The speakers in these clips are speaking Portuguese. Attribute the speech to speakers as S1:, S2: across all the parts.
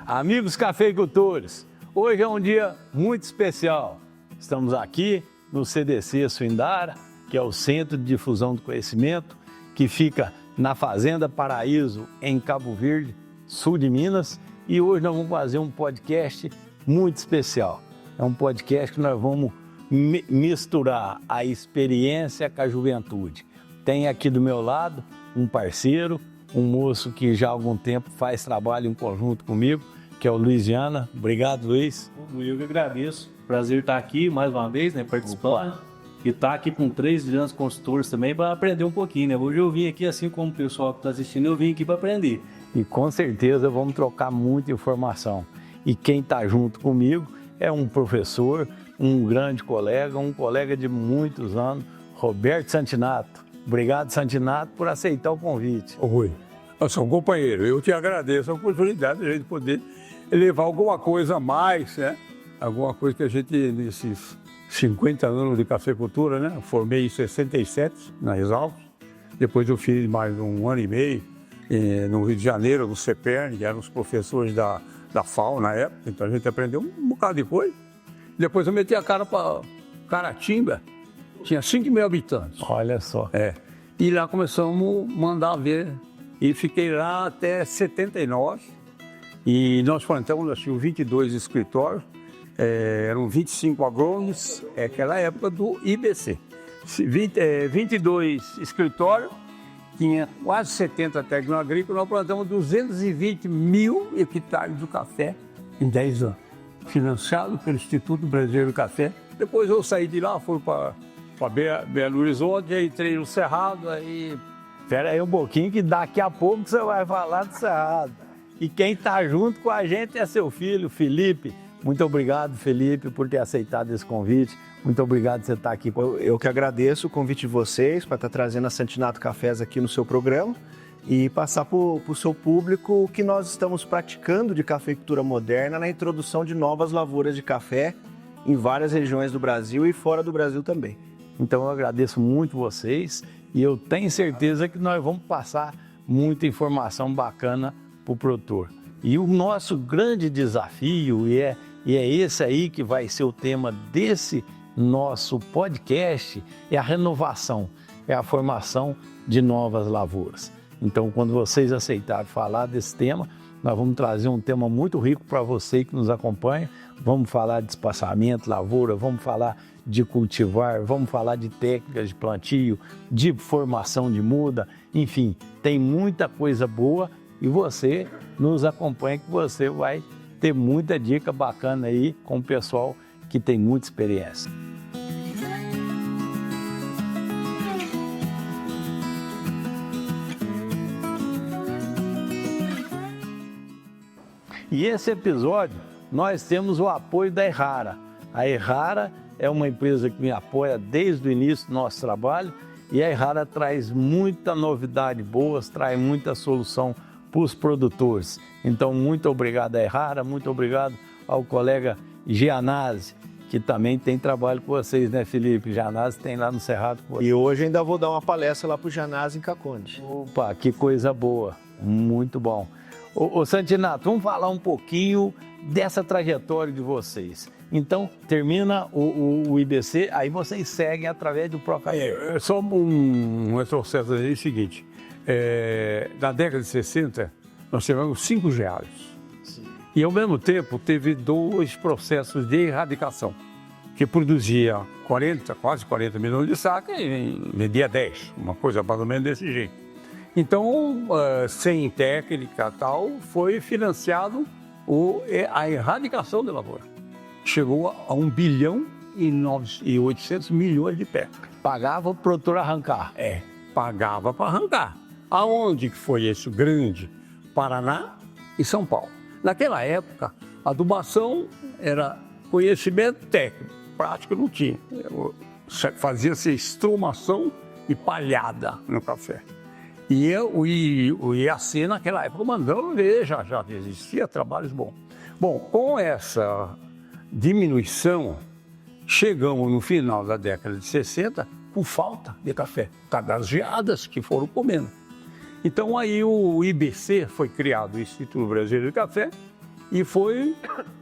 S1: Amigos cafeicultores, hoje é um dia muito especial. Estamos aqui no CDC Suindara, que é o Centro de Difusão do Conhecimento, que fica na Fazenda Paraíso, em Cabo Verde, sul de Minas. E hoje nós vamos fazer um podcast muito especial. É um podcast que nós vamos misturar a experiência com a juventude. Tem aqui do meu lado um parceiro, um moço que já há algum tempo faz trabalho em conjunto comigo, que é o Luiz Viana. Obrigado, Luiz.
S2: Eu que agradeço. Prazer estar aqui mais uma vez, participando. E estar aqui com 3 grandes consultores também para aprender um pouquinho, né? Hoje eu vim aqui, assim como o pessoal que está assistindo, eu vim aqui para aprender.
S1: E com certeza vamos trocar muita informação. E quem está junto comigo é um professor, um grande colega, um colega de muitos anos, Roberto Santinato. Obrigado, Santinato, por aceitar o convite.
S3: Oi, eu sou um companheiro, eu te agradeço a oportunidade de a gente poder levar alguma coisa a mais, né? Alguma coisa que a gente, nesses 50 anos de cafeicultura, né? Eu formei em 67, na Exalc. Depois eu fiz mais um ano e meio no Rio de Janeiro, no CEPERN, que eram os professores da FAO na época. Então a gente aprendeu um bocado de coisa. Depois eu meti a cara para Caratinga. Tinha 5 mil habitantes.
S1: Olha só.
S3: E lá começamos a mandar ver. E fiquei lá até 79. E nós plantamos, nós tínhamos 22 escritórios, eram 25 agrônomos, aquela época do IBC. 22 escritórios, tinha quase 70 técnicos agrícolas, nós plantamos 220 mil hectares do café em 10 anos. Financiado pelo Instituto Brasileiro do Café. Depois eu saí de lá, fui para Belo Horizonte, aí entrei no Cerrado, aí...
S1: Espera aí um pouquinho que daqui a pouco você vai falar do Cerrado. E quem está junto com a gente é seu filho, Felipe. Muito obrigado, Felipe, por ter aceitado esse convite. Muito obrigado por você estar aqui.
S4: Eu que agradeço o convite de vocês para estar trazendo a Santinato Cafés aqui no seu programa e passar para o seu público o que nós estamos praticando de cafeicultura moderna na introdução de novas lavouras de café em várias regiões do Brasil e fora do Brasil também.
S1: Então eu agradeço muito vocês e eu tenho certeza que nós vamos passar muita informação bacana para o produtor. E o nosso grande desafio, e é esse aí que vai ser o tema desse nosso podcast, é a renovação, é a formação de novas lavouras. Então, quando vocês aceitarem falar desse tema, nós vamos trazer um tema muito rico para você que nos acompanha. Vamos falar de espaçamento, lavoura, vamos falar de cultivar, vamos falar de técnicas de plantio, de formação de muda, enfim, tem muita coisa boa e você nos acompanha que você vai ter muita dica bacana aí com o pessoal que tem muita experiência. E esse episódio nós temos o apoio da Errara. A Errara é uma empresa que me apoia desde o início do nosso trabalho e a Errara traz muita novidade boa, traz muita solução para os produtores. Então, muito obrigado a Errara, muito obrigado ao colega Gianazzi, que também tem trabalho com vocês, né, Felipe? Gianazzi tem lá no Cerrado com vocês.
S4: E hoje ainda vou dar uma palestra lá para o Gianazzi em Caconde.
S1: Opa, que coisa boa, muito bom. Ô Santinato, vamos falar um pouquinho dessa trajetória de vocês. Então, termina o IBC, aí vocês seguem através do Procafé.
S3: Só um retrocesso aí, é o seguinte, na década de 60, nós tivemos 5 geadas. E, ao mesmo tempo, teve 2 processos de erradicação, que produzia quase 40 milhões de sacas e vendia 10, uma coisa mais ou menos desse jeito. Então, sem técnica e tal, foi financiado a erradicação da lavoura. Chegou a 1 bilhão e 800 milhões de pé.
S1: Pagava o produtor arrancar?
S3: Pagava para arrancar. Aonde que foi esse grande? Paraná e São Paulo. Naquela época, a adubação era conhecimento técnico, prático não tinha. Fazia-se estrumação e palhada no café. E o IAC naquela época mandou ver, já existia trabalhos bons. Bom, com essa diminuição, chegamos no final da década de 60 com falta de café, por causa das geadas que foram comendo. Então aí o IBC foi criado, o Instituto Brasileiro do Café, E foi,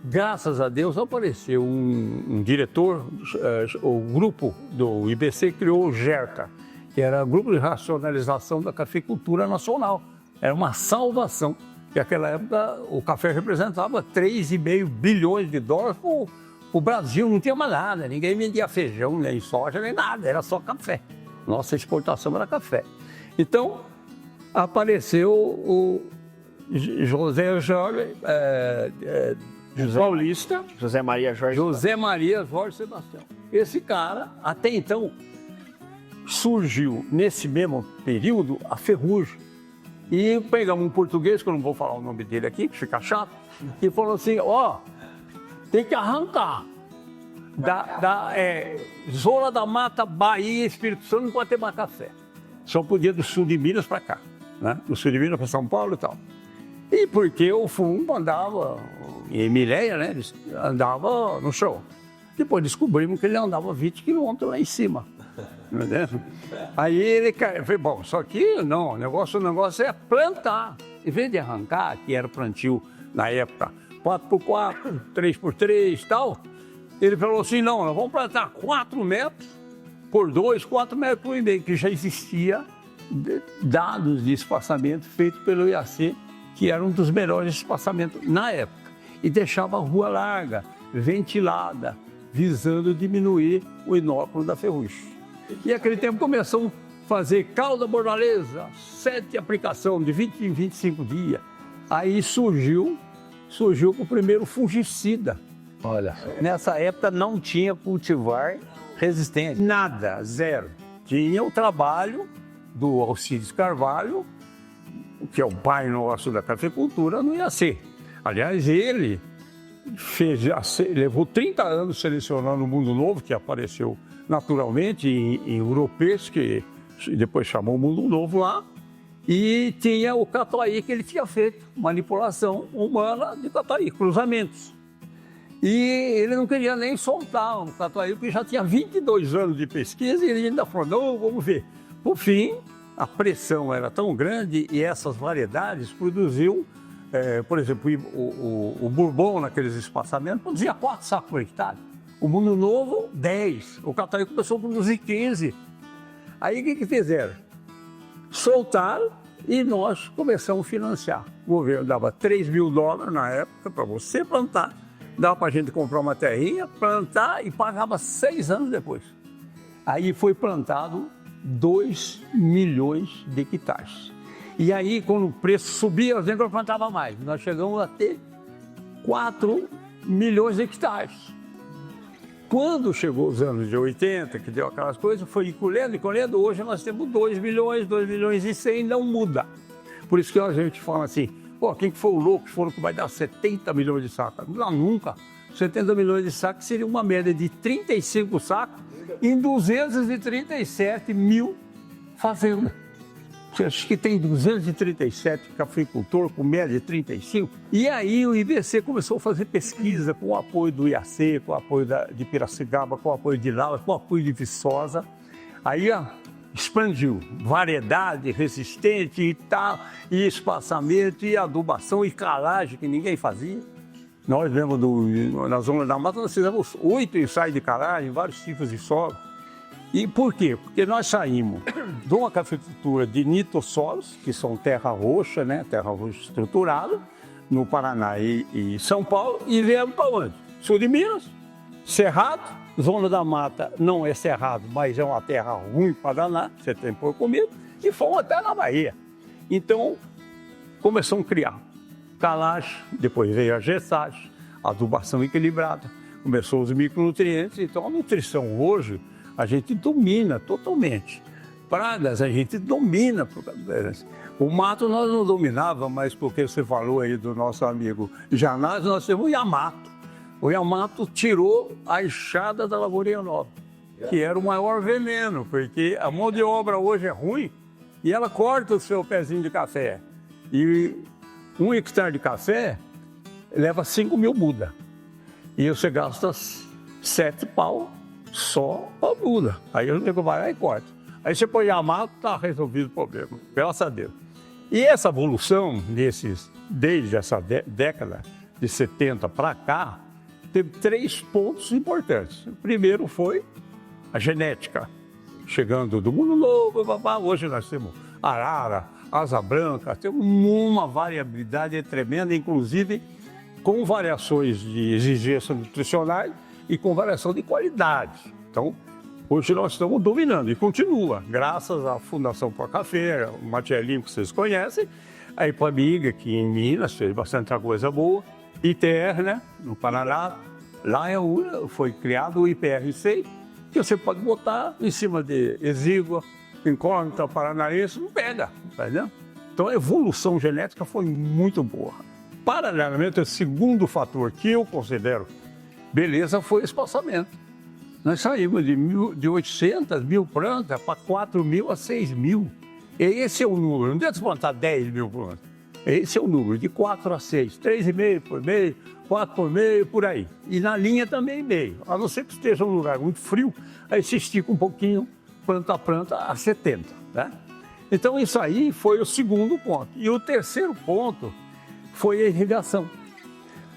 S3: graças a Deus, apareceu um diretor, o grupo do IBC criou o GERCA, que era o Grupo de Racionalização da Cafeicultura Nacional. Era uma salvação, porque naquela época o café representava 3,5 bilhões de dólares. O Brasil não tinha mais nada, ninguém vendia feijão, nem soja, nem nada, era só café. Nossa exportação era café. Então, apareceu o José Paulista.
S4: José Maria
S3: Jorge Sebastião. Esse cara, até então, surgiu nesse mesmo período a Ferrugem. E pegamos um português, que eu não vou falar o nome dele aqui, que fica chato, e falou assim, tem que arrancar da Zona da Mata, Bahia, Espírito Santo, não pode ter mais café. Só podia do sul de Minas para cá, né? Do sul de Minas para São Paulo e tal. E porque o fumo andava, em Mileia, né? Ele andava no chão. Depois descobrimos que ele andava 20 quilômetros lá em cima. Entendeu? Aí ele falou, bom, só que não, o negócio é plantar. Em vez de arrancar, que era plantio na época, 4x4, 3x3 e tal, ele falou assim, não, nós vamos plantar 4 metros por 2, 4 metros por meio, que já existia dados de espaçamento feitos pelo IAC, que era um dos melhores espaçamentos na época, e deixava a rua larga, ventilada, visando diminuir o inóculo da ferrugem. E naquele tempo começou a fazer calda bornalesa, 7 aplicações de 20 em 25 dias. Aí surgiu o primeiro fungicida.
S1: Olha, nessa época não tinha cultivar resistente.
S3: Nada, zero. Tinha o trabalho do Alcides Carvalho, que é o pai nosso da cafeicultura, no IAC. Aliás, ele levou 30 anos selecionando o Mundo Novo, que apareceu naturalmente em europeus, que depois chamou o Mundo Novo lá, e tinha o catuai que ele tinha feito, manipulação humana de catuai, cruzamentos. E ele não queria nem soltar o catuai, porque já tinha 22 anos de pesquisa, e ele ainda falou, não, vamos ver. Por fim, a pressão era tão grande e essas variedades produziam, por exemplo, o Bourbon naqueles espaçamentos produzia 4 sacos por hectare. O Mundo Novo, 10. O catuai começou a produzir 15. Aí o que fizeram? Soltaram e nós começamos a financiar. O governo dava $3.000 na época para você plantar. Dava para a gente comprar uma terrinha, plantar e pagava 6 anos depois. Aí foi plantado 2 milhões de hectares. E aí, quando o preço subia, a gente plantava mais. Nós chegamos a ter 4 milhões de hectares. Quando chegou os anos de 80, que deu aquelas coisas, foi colhendo, hoje nós temos 2 milhões e 100, não muda. Por isso que a gente fala assim, quem que foi o louco que falou que vai dar 70 milhões de sacos? Não, nunca. 70 milhões de sacos seria uma média de 35 sacos em 237 mil fazendas. Você acha que tem 237 cafeicultores com média de 35? E aí o IBC começou a fazer pesquisa com o apoio do IAC, com o apoio de Piracicaba, com o apoio de Lavras, com o apoio de Viçosa. Aí expandiu variedade resistente e tal, e espaçamento, e adubação, e calagem, que ninguém fazia. Nós mesmo, na Zona da Mata, nós fizemos 8 ensaios de calagem, vários tipos de solo. E por quê? Porque nós saímos de uma cafeicultura de nitossolos, que são terra roxa, né? Terra roxa estruturada, no Paraná e São Paulo, e viemos para onde? Sul de Minas, Cerrado, Zona da Mata não é cerrado, mas é uma terra ruim para danar, você tem por comida, e fomos até na Bahia. Então, começamos a criar calagem, depois veio a gessagem, adubação equilibrada, começou os micronutrientes, então a nutrição hoje, a gente domina totalmente. Pragas, a gente domina. O mato nós não dominávamos, mas porque você falou aí do nosso amigo Janás, nós temos o Yamato. O Yamato tirou a enxada da Lavourinha Nova, que era o maior veneno, porque a mão de obra hoje é ruim e ela corta o seu pezinho de café. E 1 hectare de café leva 5 mil mudas. E você gasta 7 pau só a muda. Aí o nego vai lá e corta. Aí você põe Yamato, está resolvido o problema, graças a Deus. E essa evolução desde essa década de 70 para cá, teve 3 pontos importantes. O primeiro foi a genética, chegando do Mundo Novo, hoje nós temos arara, asa branca, temos uma variabilidade tremenda, inclusive com variações de exigência nutricionais e com variação de qualidade. Então, hoje nós estamos dominando e continua, graças à Fundação Pó Café, o Matielinho que vocês conhecem, a Ipamiga, que em Minas fez bastante coisa boa, ITR, né, no Paraná, lá foi criado o IPR6, que você pode botar em cima de exígua, incógnita, paranaense, não pega, entendeu? Então a evolução genética foi muito boa. Paralelamente, o segundo fator que eu considero beleza foi o espaçamento. Nós saímos de 800 mil plantas para 4 mil a 6 mil. Esse é o número, não deve plantar 10 mil plantas. Esse é o número, de 4 a 6, 3,5 por mês, 4 por mês, por aí. E na linha também meio. A não ser que esteja num lugar muito frio, aí se estica um pouquinho, planta a planta a 70, né? Então isso aí foi o segundo ponto. E o terceiro ponto foi a irrigação.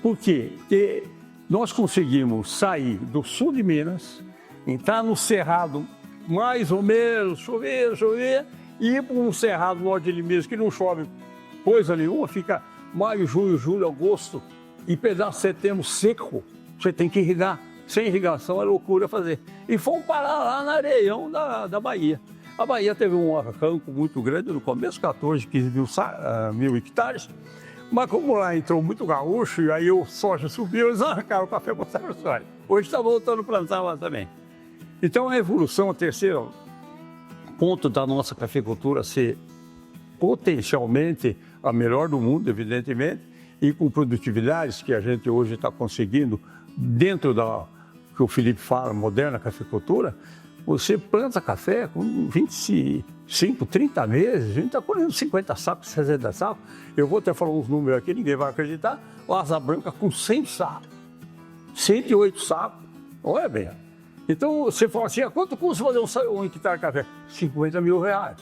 S3: Por quê? Porque nós conseguimos sair do sul de Minas, entrar no cerrado mais ou menos, chover, e ir para um cerrado norte de Minas que não chove coisa nenhuma, fica maio, junho, julho, agosto e pedaço de setembro seco, você tem que irrigar. Sem irrigação é loucura fazer. E fomos parar lá na Areião da Bahia. A Bahia teve um arranco muito grande no começo, 14, 15 mil hectares, mas como lá entrou muito gaúcho e aí o soja subiu, eles arrancaram o café para o soja. Hoje está voltando a plantar lá também. Então a evolução, o terceiro ponto da nossa cafeicultura ser potencialmente a melhor do mundo, evidentemente, e com produtividades que a gente hoje está conseguindo dentro da que o Felipe fala, moderna cafeicultura, você planta café com 25, 30 meses, a gente está colhendo 50 sacos, 60 sacos. Eu vou até falar uns números aqui, ninguém vai acreditar. O asa branca com 100 sacos, 108 sacos, olha bem. Então você fala assim, quanto custa fazer um hectare de café? 50 mil reais.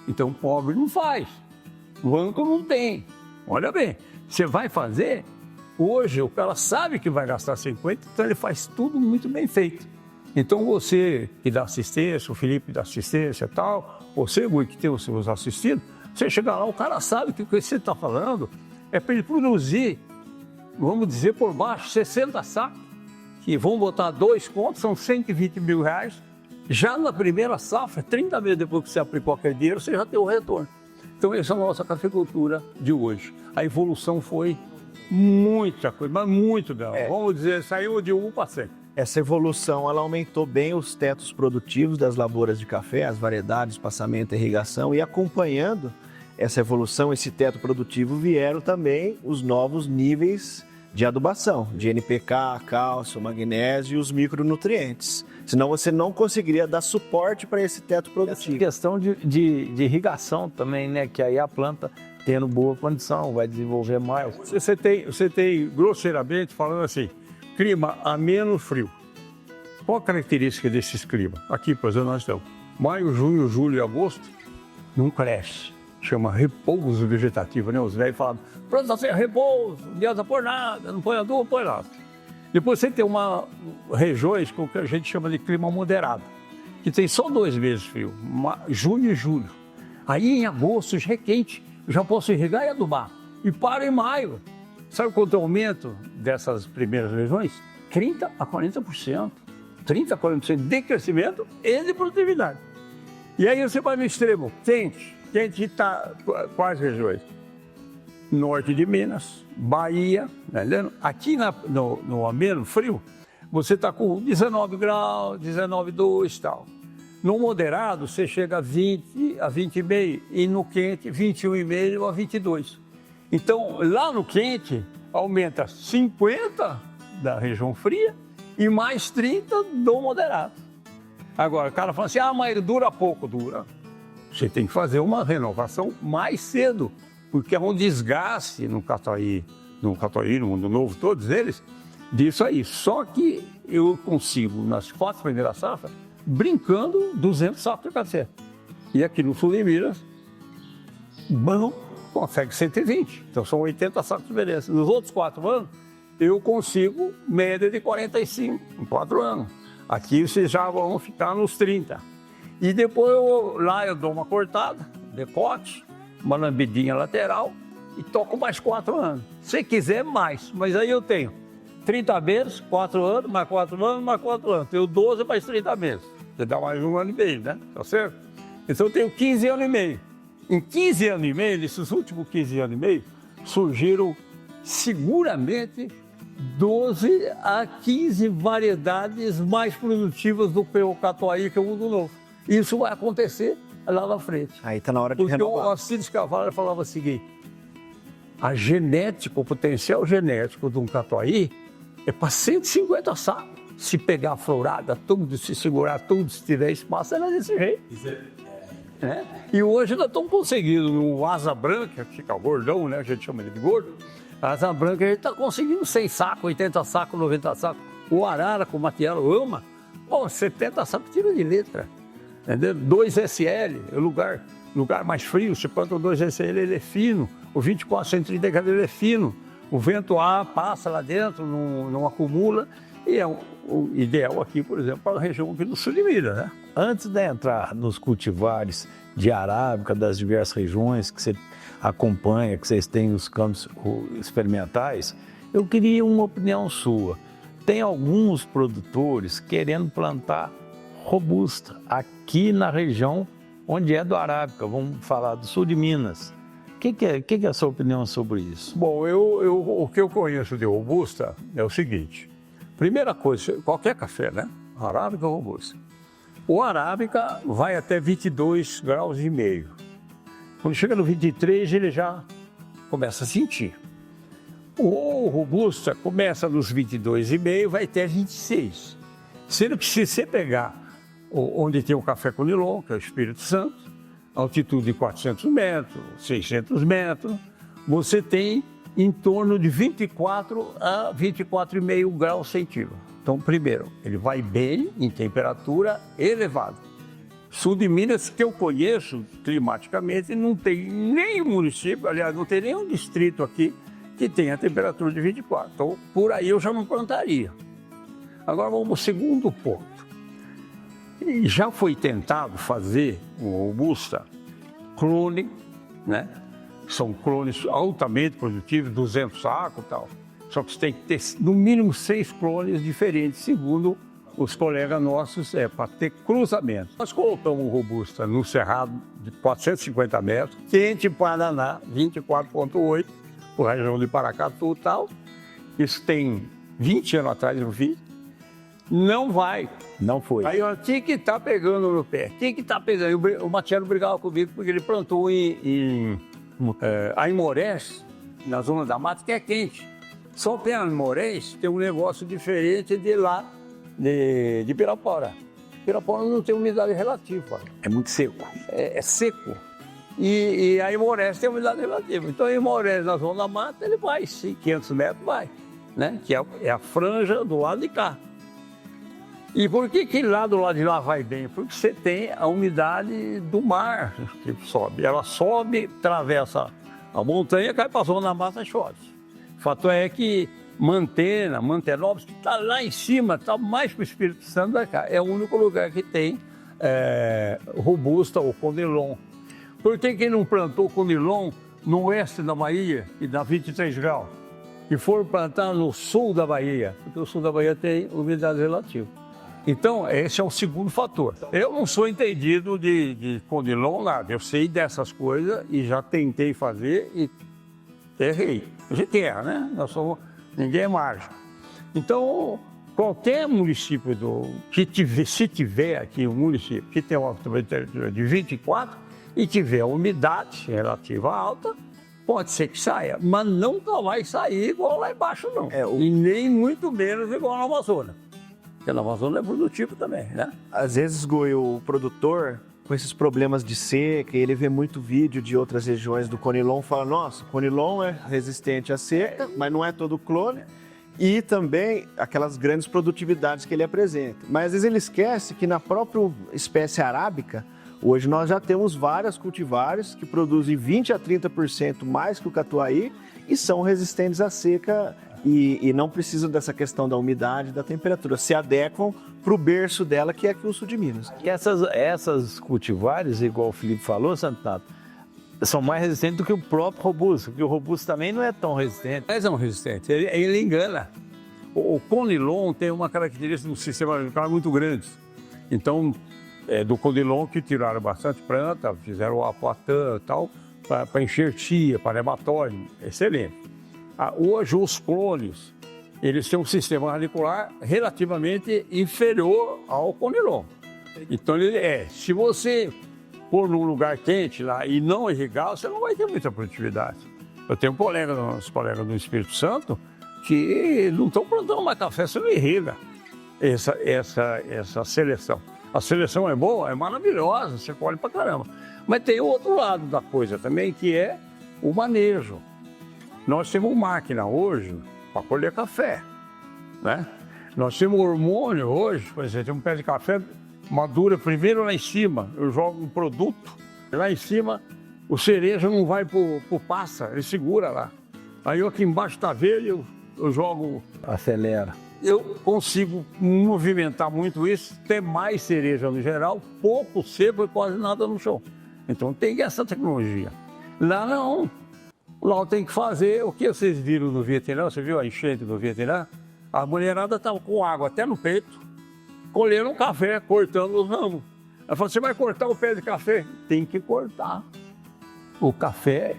S3: Então pobre não faz, banco não tem. Olha bem, você vai fazer, hoje o cara sabe que vai gastar 50, então ele faz tudo muito bem feito. Então você que dá assistência, o Felipe dá assistência e tal, você, Gui, que tem os seus assistidos, você chega lá, o cara sabe que o que você está falando é para ele produzir, vamos dizer, por baixo, 60 sacos, que vão botar 2 contos, são 120 mil reais. Já na primeira safra, 30 meses depois que você aplicou aquele dinheiro, você já tem o retorno. Então essa é a nossa cafeicultura de hoje. A evolução foi muita coisa, mas muito dela. Vamos dizer, saiu de 1 para 100.
S4: Essa evolução, ela aumentou bem os tetos produtivos das lavouras de café, as variedades, espaçamento, irrigação, e acompanhando essa evolução, esse teto produtivo, vieram também os novos níveis de adubação, de NPK, cálcio, magnésio e os micronutrientes. Senão você não conseguiria dar suporte para esse teto produtivo.
S1: Essa questão de irrigação também, né? Que aí a planta, tendo boa condição, vai desenvolver mais.
S3: Você tem, grosseiramente, falando assim, clima ameno, frio. Qual a característica desses climas? Aqui, por exemplo, nós estamos maio, junho, julho e agosto, não cresce. Chama repouso vegetativo, né? Os velhos falam, planta sem repouso, não adianta pôr nada, não põe adubo, não põe nada. Depois você tem regiões com o que a gente chama de clima moderado, que tem só 2 meses frio, junho e julho. Aí em agosto já é quente, eu já posso irrigar e adubar. E para em maio. Sabe quanto é o aumento dessas primeiras regiões? 30% a 40%. 30% a 40% de crescimento e de produtividade. E aí você vai no extremo, quente está quais regiões? Norte de Minas, Bahia, entendeu? Aqui no ameno, frio, você está com 19 graus, 19,2 e tal. No moderado, você chega a 20, a 20,5 e no quente, 21,5 a 22. Então, lá no quente, aumenta 50 da região fria e mais 30 do moderado. Agora, o cara fala assim, mas dura pouco, dura. Você tem que fazer uma renovação mais cedo, porque é um desgaste no Catuaí, no Mundo Novo, todos eles, disso aí. Só que eu consigo, nas 4 primeiras safras, brincando 200 sacos de café. E aqui no sul de Minas, bom, consegue 120. Então são 80 sacos de diferença. Nos outros 4 anos, eu consigo média de 45 em 4 anos. Aqui vocês já vão ficar nos 30. E depois eu dou uma cortada, decote, uma lambidinha lateral e toco mais 4 anos. Se quiser, mais. Mas aí eu tenho 30 meses, 4 anos, mais 4 anos, mais 4 anos. Tenho 12 mais 30 meses. Você dá mais 1 ano e meio, né? Tá certo? Então eu tenho 15 anos e meio. Em 15 anos e meio, nesses últimos 15 anos e meio, surgiram seguramente 12 a 15 variedades mais produtivas do que o catuai, que é o mundo novo. Isso vai acontecer lá na frente.
S4: Aí está na hora de
S3: Porque
S4: renovar.
S3: o Alcides Carvalho falava o seguinte: a genética, o potencial genético de um catuai é para 150 sacos. Se pegar a florada, tudo, se segurar tudo, se tiver espaço, era desse jeito. É. E hoje nós estamos conseguindo no asa branca, que fica gordão, né? A gente chama ele de gordo. A asa branca a gente está conseguindo 100 sacos, 80 sacos, 90 sacos. O arara, como o Matielo ama, 70 sacos tira de letra. Entendeu? 2SL, é lugar mais frio. Você planta o 2SL, ele é fino. O 2430 ele é fino. O vento A passa lá dentro, não acumula. E é o ideal aqui, por exemplo, para a região aqui do sul de Minas, né?
S1: Antes de entrar nos cultivares de arábica das diversas regiões que você acompanha, que vocês têm os campos experimentais, eu queria uma opinião sua. Tem alguns produtores querendo plantar robusta aqui na região onde é do arábica, vamos falar do sul de Minas. O que é a sua opinião sobre isso?
S3: Bom, o que eu conheço de robusta é o seguinte. Primeira coisa, qualquer café, né? Arábica ou robusta. O arábica vai até 22 graus e meio. Quando chega no 23, ele já começa a sentir. O robusta começa nos 22,5 e vai até 26. Sendo que se você pegar onde tem o café Conilon, que é o Espírito Santo, altitude de 400 metros, 600 metros, você tem em torno de 24 a 24,5 graus centígrados. Então, primeiro, ele vai bem em temperatura elevada. Sul de Minas, que eu conheço climaticamente, não tem nenhum município, aliás, não tem nenhum distrito aqui que tenha temperatura de 24. Então, por aí eu já não plantaria. Agora vamos ao segundo ponto. E já foi tentado fazer um robusta clone, né? São clones altamente produtivos, 200 sacos e tal. Só que você tem que ter, no mínimo, 6 clones diferentes, segundo os colegas nossos, para ter cruzamento. Nós colocamos um robusta no cerrado de 450 metros, quente Paraná, 24,8, por região de Paracatu e tal. Isso tem 20 anos atrás, eu vi. Não vai.
S1: Não foi.
S3: Aí eu tinha que estar pegando no pé, tinha que estar pegando. O Matielo brigava comigo porque ele plantou em Aimorés, na zona da mata, que é quente. Só que em Aimorés tem um negócio diferente de lá, de Pirapora. Pirapora não tem umidade relativa.
S1: É muito seco.
S3: É seco. E Aimorés tem umidade relativa. Então, Aimorés, na zona da mata, ele vai, sim, 500 metros vai, né? Que é a franja do lado de cá. E por que lá do lado de lá vai bem? Porque você tem a umidade do mar que sobe. Ela sobe, atravessa a montanha, cai para a zona da mata e chove. O fato é que Mantenópolis, que está lá em cima, está mais para o Espírito Santo da cá. É o único lugar que tem robusta ou conilon. Por que não plantou conilon no oeste da Bahia, que dá 23 graus? E foram plantar no sul da Bahia, porque o sul da Bahia tem umidade relativa. Então, esse é o segundo fator. Eu não sou entendido de conilon, nada. Eu sei dessas coisas e já tentei fazer e errei. A gente erra, né? Ninguém é mágico. Então, qualquer município se tiver aqui um município que tem uma temperatura de 24 e tiver umidade relativa alta, pode ser que saia, mas nunca vai sair igual lá embaixo, não. E nem muito menos igual na Amazônia. Porque na Amazônia é produtivo também, né?
S4: Às vezes, Goi, o produtor, com esses problemas de seca, ele vê muito vídeo de outras regiões do conilon, fala, nossa, conilon é resistente à seca, mas não é todo clone, e também aquelas grandes produtividades que ele apresenta. Mas às vezes ele esquece que na própria espécie arábica, Hoje nós já temos várias cultivares que produzem 20 a 30% mais que o catuai e são resistentes à seca e não precisam dessa questão da umidade, da temperatura, se adequam para o berço dela, que é aqui o sul de Minas.
S1: E essas cultivares, igual o Felipe falou, Santato, são mais resistentes do que o próprio robusto, porque o robusto também não é tão resistente.
S3: Mas é um resistente, ele engana. O Conilon tem uma característica do sistema radicular muito grande. Então, é do Conilon que tiraram bastante planta, fizeram o apoatã e tal, para enxertia, para nematóide, excelente. Hoje, os clones, eles têm um sistema radicular relativamente inferior ao Conilon. Então, se você pôr num lugar quente lá e não irrigar, você não vai ter muita produtividade. Eu tenho uns colegas do Espírito Santo que não estão plantando mais café, você não irriga essa seleção. A seleção é boa, é maravilhosa, você colhe pra caramba. Mas tem o outro lado da coisa também, que é o manejo. Nós temos máquina hoje para colher café, né? Nós temos hormônio hoje, por exemplo, tem um pé de café, madura primeiro lá em cima, eu jogo um produto, lá em cima o cereja não vai pro passa, ele segura lá. Aí eu aqui embaixo tá verde, eu jogo...
S1: Acelera.
S3: Eu consigo movimentar muito isso, ter mais cereja no geral, pouco seco e quase nada no chão. Então tem essa tecnologia. Lá não. Lá tem que fazer o que vocês viram no Vietnã, você viu a enchente do Vietnã? A mulherada estava com água até no peito, colhendo café, cortando os ramos. Ela falou, você vai cortar o pé de café? Tem que cortar. O café,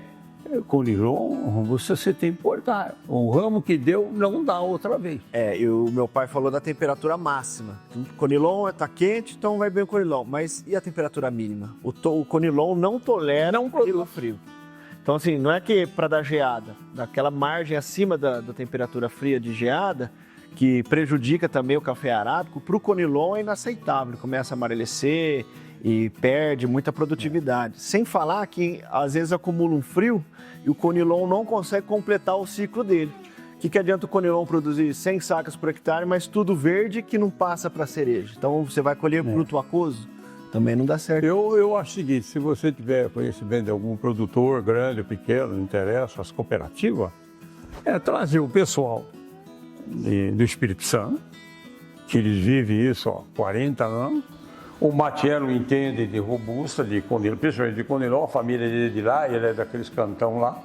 S3: Conilon, você tem que cortar. O ramo que deu não dá outra vez.
S4: E o meu pai falou da temperatura máxima. O Conilon está quente, então vai bem o Conilon. Mas e a temperatura mínima? O Conilon não tolera clima frio. Então, assim, não é que para dar geada, daquela margem acima da temperatura fria de geada, que prejudica também o café arábico, para o Conilon é inaceitável. Ele começa a amarecer e perde muita produtividade. Sem falar que, às vezes, acumula um frio e o Conilon não consegue completar o ciclo dele. O que adianta o Conilon produzir 100 sacas por hectare, mas tudo verde que não passa para cereja? Então, você vai colher fruto aquoso? Também não dá certo.
S3: Eu acho o seguinte, se você tiver conhecimento de algum produtor grande ou pequeno, não interessa, as cooperativas, trazer o pessoal do Espírito Santo, que eles vivem isso há 40 anos. O Matiello entende de robusta, de Conilon, principalmente de Conilon, a família dele de lá, ele é daqueles cantão lá.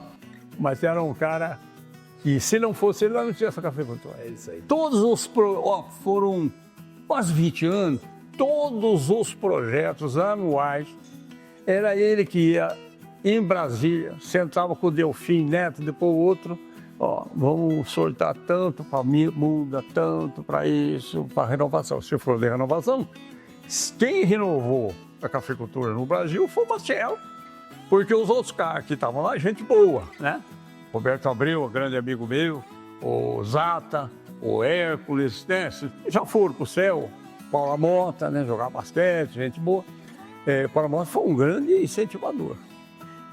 S3: Mas era um cara que, se não fosse ele, não tinha essa cafeicultura. É isso aí. Foram quase 20 anos. Todos os projetos anuais, era ele que ia em Brasília, sentava com o Delfim Neto, depois o outro, vamos sortar tanto para muda, tanto para isso, para renovação. Se for de renovação, quem renovou a cafeicultura no Brasil foi o Matiello, porque os outros caras que estavam lá, gente boa, né? Roberto Abreu, grande amigo meu, o Zata, o Hércules, né? Já foram para o céu. Paulo Mota, né, jogar basquete, gente boa. Paulo Mota foi um grande incentivador.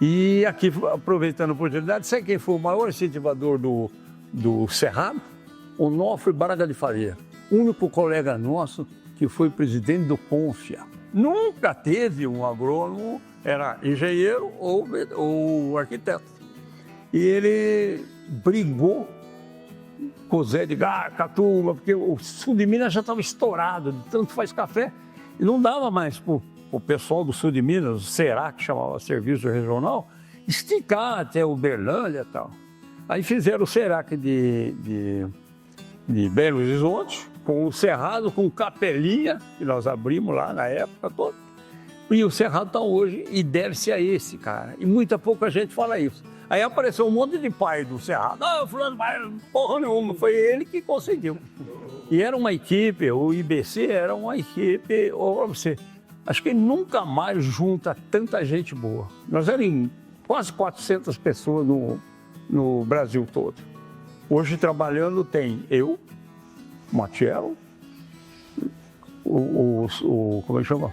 S3: E aqui, aproveitando a oportunidade, sabe quem foi o maior incentivador do Cerrado? O Onofre Braga de Faria, único colega nosso que foi presidente do Confia. Nunca teve um agrônomo, era engenheiro ou arquiteto. E ele brigou com o Zé Edgar, com a turma, porque o sul de Minas já estava estourado, de tanto faz café, e não dava mais para o pessoal do sul de Minas, o SERAC, que chamava Serviço Regional, esticar até Uberlândia e tal. Aí fizeram o SERAC de Belo Horizonte, com o Cerrado, com Capelinha, que nós abrimos lá na época toda, e o Cerrado está hoje e deve-se a esse, cara. E muita pouca gente fala isso. Aí apareceu um monte de pai do Cerrado. Fulano, porra nenhuma. Foi ele que conseguiu. E era uma equipe, o IBC era uma equipe, acho que nunca mais junta tanta gente boa. Nós éramos quase 400 pessoas no Brasil todo. Hoje trabalhando tem eu, Matiello, como é que chama?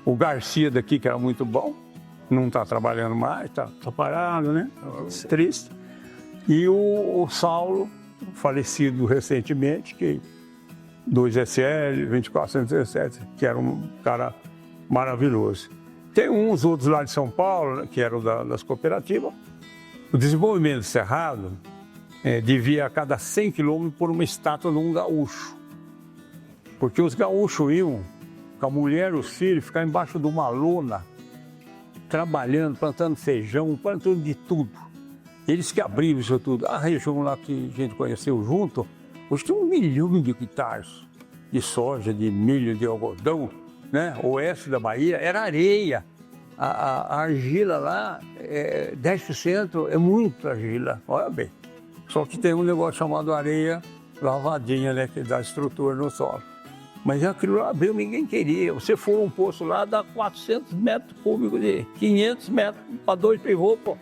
S3: O Garcia daqui, que era muito bom. Não está trabalhando mais, está parado, né? Triste. E o Saulo, falecido recentemente, que 2SL, 2417, que era um cara maravilhoso. Tem uns outros lá de São Paulo, né, que eram das cooperativas. O desenvolvimento do Cerrado devia a cada 100 quilômetros por uma estátua de um gaúcho. Porque os gaúchos iam com a mulher e os filhos ficar embaixo de uma lona, trabalhando, plantando feijão, plantando de tudo. Eles que abriram isso tudo. A região lá que a gente conheceu junto, hoje tem 1 milhão de hectares de soja, de milho, de algodão, né? Oeste da Bahia, era areia. A argila lá, 10% é muito argila, olha bem. Só que tem um negócio chamado areia lavadinha, né? Que dá estrutura no solo. Mas aquilo lá abriu, ninguém queria. Você for um poço lá, dá 400 metros cúbicos de 500 metros para 2 pivôs, pô.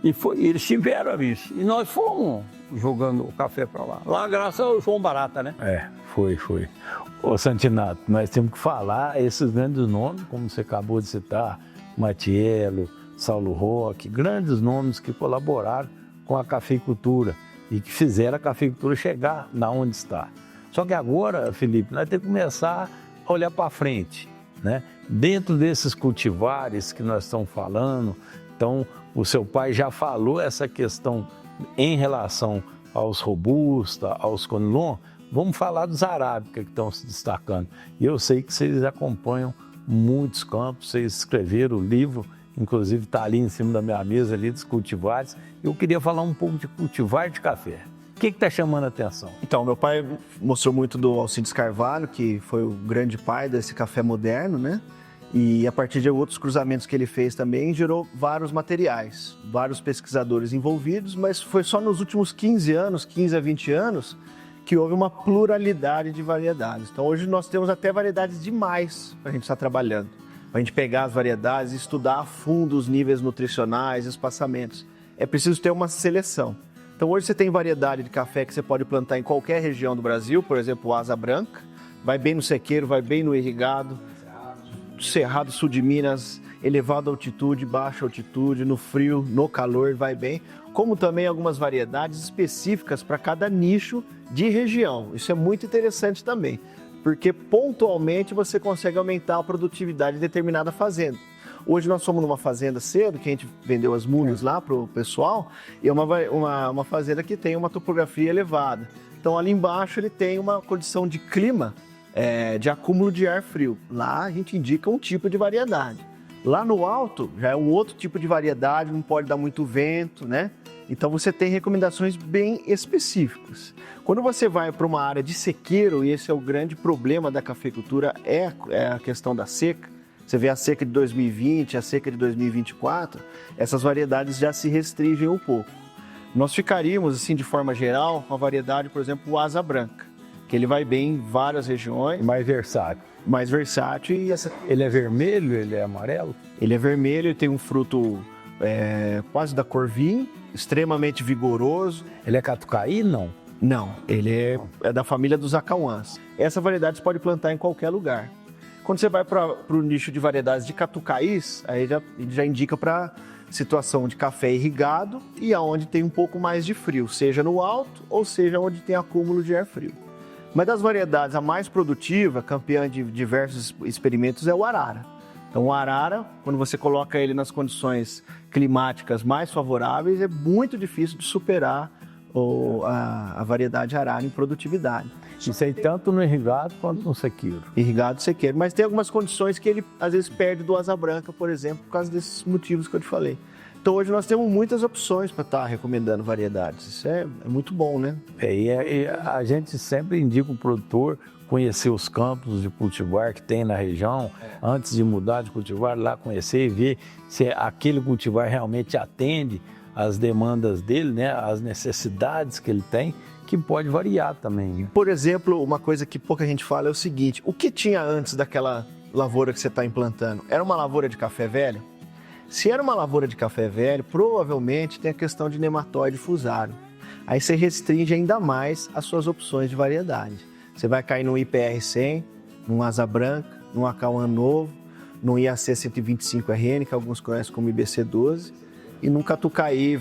S3: E eles tiveram isso. E nós fomos jogando o café para lá. Lá, graças ao João Barata, né?
S1: Foi. Ô Santinato, nós temos que falar esses grandes nomes, como você acabou de citar, Matiello, Saulo Roque, grandes nomes que colaboraram com a cafeicultura e que fizeram a cafeicultura chegar na onde está. Só que agora, Felipe, nós temos que começar a olhar para frente, né? Dentro desses cultivares que nós estamos falando, então o seu pai já falou essa questão em relação aos robusta, aos conilon. Vamos falar dos arábica que estão se destacando. E eu sei que vocês acompanham muitos campos, vocês escreveram o livro, inclusive está ali em cima da minha mesa ali dos cultivares. Eu queria falar um pouco de cultivar de café. O que está chamando a atenção?
S4: Então, meu pai mostrou muito do Alcides Carvalho, que foi o grande pai desse café moderno, né? E a partir de outros cruzamentos que ele fez também, gerou vários materiais, vários pesquisadores envolvidos, mas foi só nos últimos 15 a 20 anos, que houve uma pluralidade de variedades. Então, hoje nós temos até variedades demais para a gente estar trabalhando. Para a gente pegar as variedades e estudar a fundo os níveis nutricionais, espaçamentos. É preciso ter uma seleção. Então, hoje você tem variedade de café que você pode plantar em qualquer região do Brasil, por exemplo, o Asa Branca, vai bem no sequeiro, vai bem no irrigado, Cerrado, sul de Minas, elevada altitude, baixa altitude, no frio, no calor, vai bem. Como também algumas variedades específicas para cada nicho de região. Isso é muito interessante também, porque pontualmente você consegue aumentar a produtividade de determinada fazenda. Hoje nós somos numa fazenda cedo, que a gente vendeu as mulas lá para o pessoal, e é uma fazenda que tem uma topografia elevada. Então ali embaixo ele tem uma condição de clima, de acúmulo de ar frio. Lá a gente indica um tipo de variedade. Lá no alto já é um outro tipo de variedade, não pode dar muito vento, né? Então você tem recomendações bem específicas. Quando você vai para uma área de sequeiro, e esse é o grande problema da cafeicultura, é a questão da seca. Você vê a seca de 2020, a seca de 2024, essas variedades já se restringem um pouco. Nós ficaríamos, assim, de forma geral, com a variedade, por exemplo, o Asa Branca, que ele vai bem em várias regiões.
S1: Mais versátil.
S4: Mais versátil. E
S1: Ele é vermelho, ele é amarelo?
S4: Ele é vermelho, ele tem um fruto quase da cor vinho, extremamente vigoroso.
S1: Ele é catucaí, não?
S4: Não, ele é da família dos acauãs. Essa variedade você pode plantar em qualquer lugar. Quando você vai para o nicho de variedades de catucaís, aí já indica para situação de café irrigado e aonde tem um pouco mais de frio, seja no alto ou seja onde tem acúmulo de ar frio. Mas das variedades, a mais produtiva, campeã de diversos experimentos, é o arara. Então o arara, quando você coloca ele nas condições climáticas mais favoráveis, é muito difícil de superar a variedade arara em produtividade.
S1: Isso aí tanto no irrigado quanto no sequeiro.
S4: Irrigado e sequeiro. Mas tem algumas condições que ele às vezes perde do Asa Branca, por exemplo, por causa desses motivos que eu te falei. Então hoje nós temos muitas opções para estar recomendando variedades. Isso é muito bom, né?
S1: E a gente sempre indica o produtor conhecer os campos de cultivar que tem na região, antes de mudar de cultivar, lá conhecer e ver se aquele cultivar realmente atende às demandas dele, né? As necessidades que ele tem, que pode variar também.
S4: Por exemplo, uma coisa que pouca gente fala é o seguinte: o que tinha antes daquela lavoura que você está implantando? Era uma lavoura de café velho? Se era uma lavoura de café velho, provavelmente tem a questão de nematóide fusário. Aí você restringe ainda mais as suas opções de variedade. Você vai cair no IPR-100, num Asa Branca, num Acauã novo, num IAC 125RN, que alguns conhecem como IBC12, e num Catucaí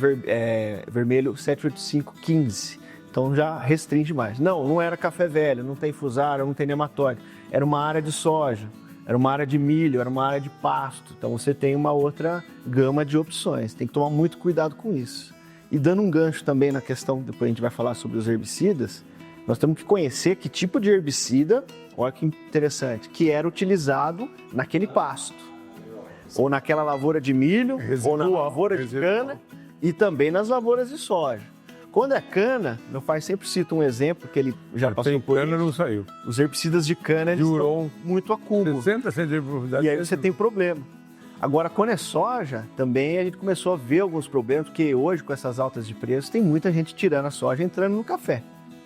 S4: vermelho 78515. Então já restringe mais. Não era café velho, não tem fusário, não tem nematóide. Era uma área de soja, era uma área de milho, era uma área de pasto. Então você tem uma outra gama de opções. Tem que tomar muito cuidado com isso. E dando um gancho também na questão, depois a gente vai falar sobre os herbicidas, nós temos que conhecer que tipo de herbicida, olha que interessante, que era utilizado naquele pasto. Ou naquela lavoura de milho, ou na lavoura de cana e também nas lavouras de soja. Quando é cana, meu pai sempre cita um exemplo que ele já passou por
S3: cana
S4: isso.
S3: não saiu.
S4: Os herbicidas de cana, eles estão muito acúmulo.
S3: 60 centímetros de profundidade.
S4: E aí você tem problema. Agora, quando é soja, também a gente começou a ver alguns problemas, porque hoje, com essas altas de preço, tem muita gente tirando a soja e entrando no café.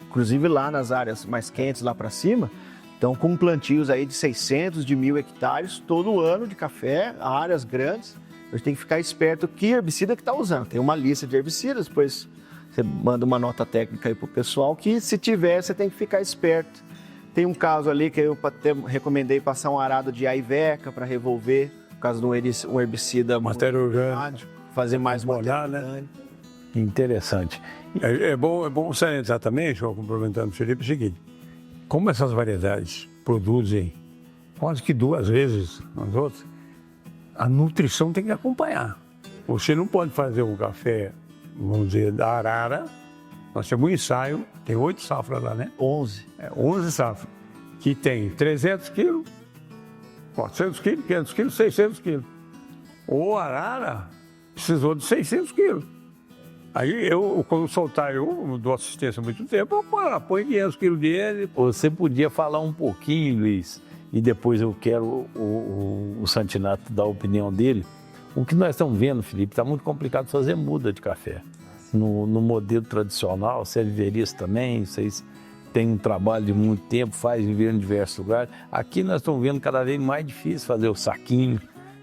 S4: Inclusive lá nas áreas mais quentes, lá para cima, estão com plantios aí de 600, de 1.000 hectares todo ano de café, áreas grandes. A gente tem que ficar esperto que herbicida que está usando. Tem uma lista de herbicidas, depois você manda uma nota técnica aí para o pessoal que, se tiver, você tem que ficar esperto. Tem um caso ali que eu até recomendei passar um arado de aiveca para revolver, por causa de um herbicida
S3: Matéria orgânica.
S4: fazer mais
S3: molhar,
S4: matéria
S3: né?
S4: orgânica.
S1: Interessante.
S3: É bom salientar também, João, complementando o Felipe, o seguinte: como essas variedades produzem quase que 2 vezes as outras, a nutrição tem que acompanhar. Você não pode fazer um café, vamos dizer, da arara. Nós temos um ensaio, tem 8 safras lá, né?
S4: 11.
S3: 11 safras, que tem 300 quilos, 400 quilos, 500 quilos, 600 quilos. O arara precisou de 600 quilos. Aí quando soltar, eu dou assistência há muito tempo, eu põe 500 quilos dele.
S1: Você podia falar um pouquinho, Luiz, e depois eu quero o Santinato dar a opinião dele. O que nós estamos vendo, Felipe, está muito complicado fazer muda de café. No modelo tradicional, você é viveirista também, vocês têm um trabalho de muito tempo, viver em diversos lugares. Aqui nós estamos vendo cada vez mais difícil fazer o saquinho,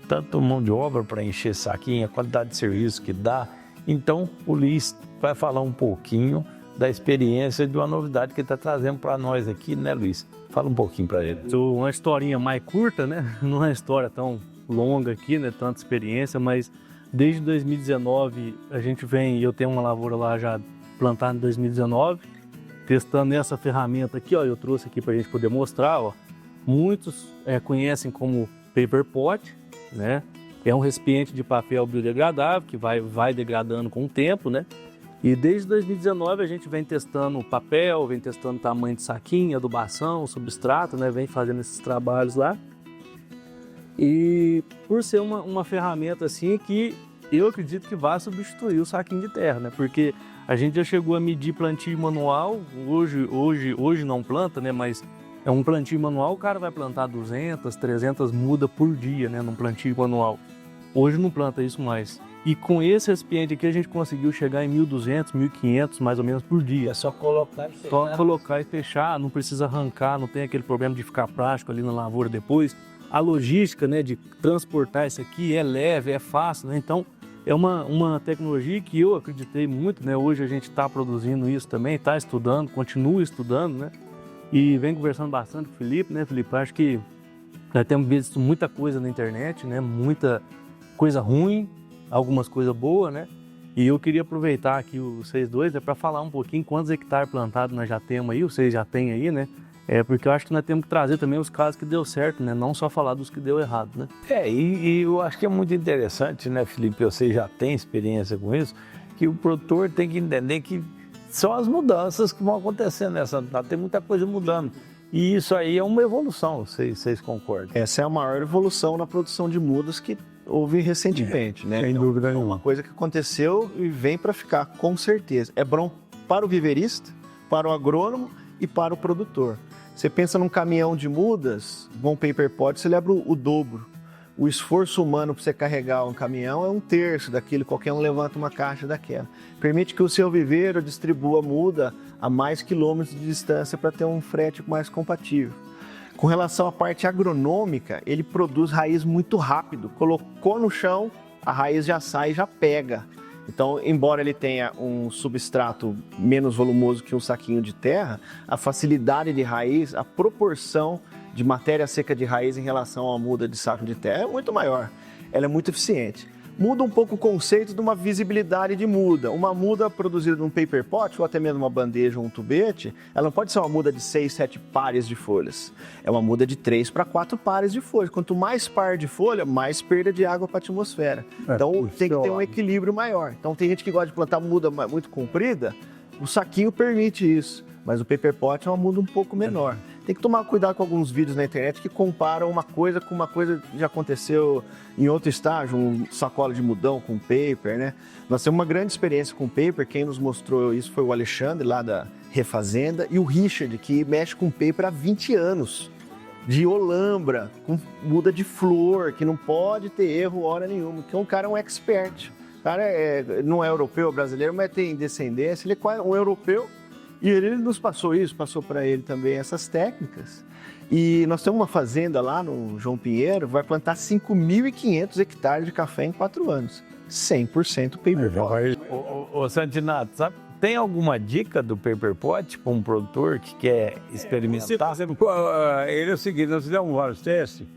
S1: tanto mão de obra para encher saquinho, a qualidade de serviço que dá. Então, o Luiz vai falar um pouquinho da experiência de uma novidade que ele está trazendo para nós aqui, né, Luiz? Fala um pouquinho para ele.
S2: Uma historinha mais curta, né? Não é uma história tão longa aqui, né? Tanta experiência, mas desde 2019 a gente eu tenho uma lavoura lá já plantada em 2019, testando essa ferramenta aqui, ó, eu trouxe aqui para a gente poder mostrar, ó. Muitos conhecem como paper pot, né? É um recipiente de papel biodegradável que vai degradando com o tempo, né? E desde 2019 a gente vem testando o papel, vem testando tamanho de saquinho, adubação, substrato, né? Vem fazendo esses trabalhos lá. E por ser uma ferramenta assim que eu acredito que vai substituir o saquinho de terra, né? Porque a gente já chegou a medir plantio manual, hoje não planta, né? Mas é um plantio manual, o cara vai plantar 200, 300 mudas por dia, né? Num plantio manual. Hoje não planta isso mais. E com esse recipiente aqui a gente conseguiu chegar em 1.200, 1.500 mais ou menos por dia.
S1: É só colocar e fechar.
S2: Só colocar e fechar, não precisa arrancar, não tem aquele problema de ficar plástico ali na lavoura depois. A logística, né, de transportar isso aqui é leve, é fácil, né? Então é uma tecnologia que eu acreditei muito, né? Hoje a gente está produzindo isso também, está estudando, continua estudando, né? E vem conversando bastante com o Felipe, né, Felipe? Acho que nós temos visto muita coisa na internet, né? Muita coisa ruim, algumas coisas boas, né? E eu queria aproveitar aqui vocês dois, para falar um pouquinho quantos hectares plantados nós já temos aí, vocês já têm aí, né? Porque eu acho que nós temos que trazer também os casos que deu certo, né? Não só falar dos que deu errado, né?
S1: E eu acho que é muito interessante, né, Felipe? Você já tem experiência com isso, que o produtor tem que entender que são as mudanças que vão acontecendo nessa. Tem muita coisa mudando. E isso aí é uma evolução, vocês concordam?
S4: Essa é a maior evolução na produção de mudas que houve recentemente, né?
S3: Sem dúvida nenhuma.
S4: Uma coisa que aconteceu e vem para ficar, com certeza. É bom para o viveirista, para o agrônomo e para o produtor. Você pensa num caminhão de mudas, bom paper pot, você leva o dobro. O esforço humano para você carregar um caminhão é 1/3 daquilo, qualquer um levanta uma caixa daquela. Permite que o seu viveiro distribua a muda a mais quilômetros de distância para ter um frete mais compatível. Com relação à parte agronômica, ele produz raiz muito rápido. Colocou no chão, a raiz já sai e já pega. Então, embora ele tenha um substrato menos volumoso que um saquinho de terra, a facilidade de raiz, a proporção de matéria seca de raiz em relação à muda de saco de terra é muito maior. Ela é muito eficiente. muda um pouco o conceito de uma visibilidade de muda. Uma muda produzida num paper pot, ou até mesmo uma bandeja ou um tubete, ela não pode ser uma muda de 6, 7 pares de folhas. É uma muda de 3 para 4 pares de folhas. Quanto mais par de folha, mais perda de água para a atmosfera. Então tem que ter um equilíbrio maior. Então tem gente que gosta de plantar muda muito comprida, o saquinho permite isso, mas o paper pot é uma muda um pouco menor. Tem que tomar cuidado com alguns vídeos na internet que comparam uma coisa com uma coisa que já aconteceu em outro estágio, um sacola de mudão com paper, né? Nós temos uma grande experiência com paper, quem nos mostrou isso foi o Alexandre, lá da Refazenda, e o Richard, que mexe com paper há 20 anos, de Olambra, com muda de flor, que não pode ter erro hora nenhuma, que o cara é um expert. O cara não é europeu, é brasileiro, mas tem descendência, ele é quase um europeu. E ele nos passou isso, passou para ele também essas técnicas. E nós temos uma fazenda lá no João Pinheiro, vai plantar 5.500 hectares de café em 4 anos. 100% paper pot.
S1: Ô Santinato, sabe, tem alguma dica do paper pot para um produtor que quer experimentar?
S3: Ele é o seguinte, nós fizemos vários testes,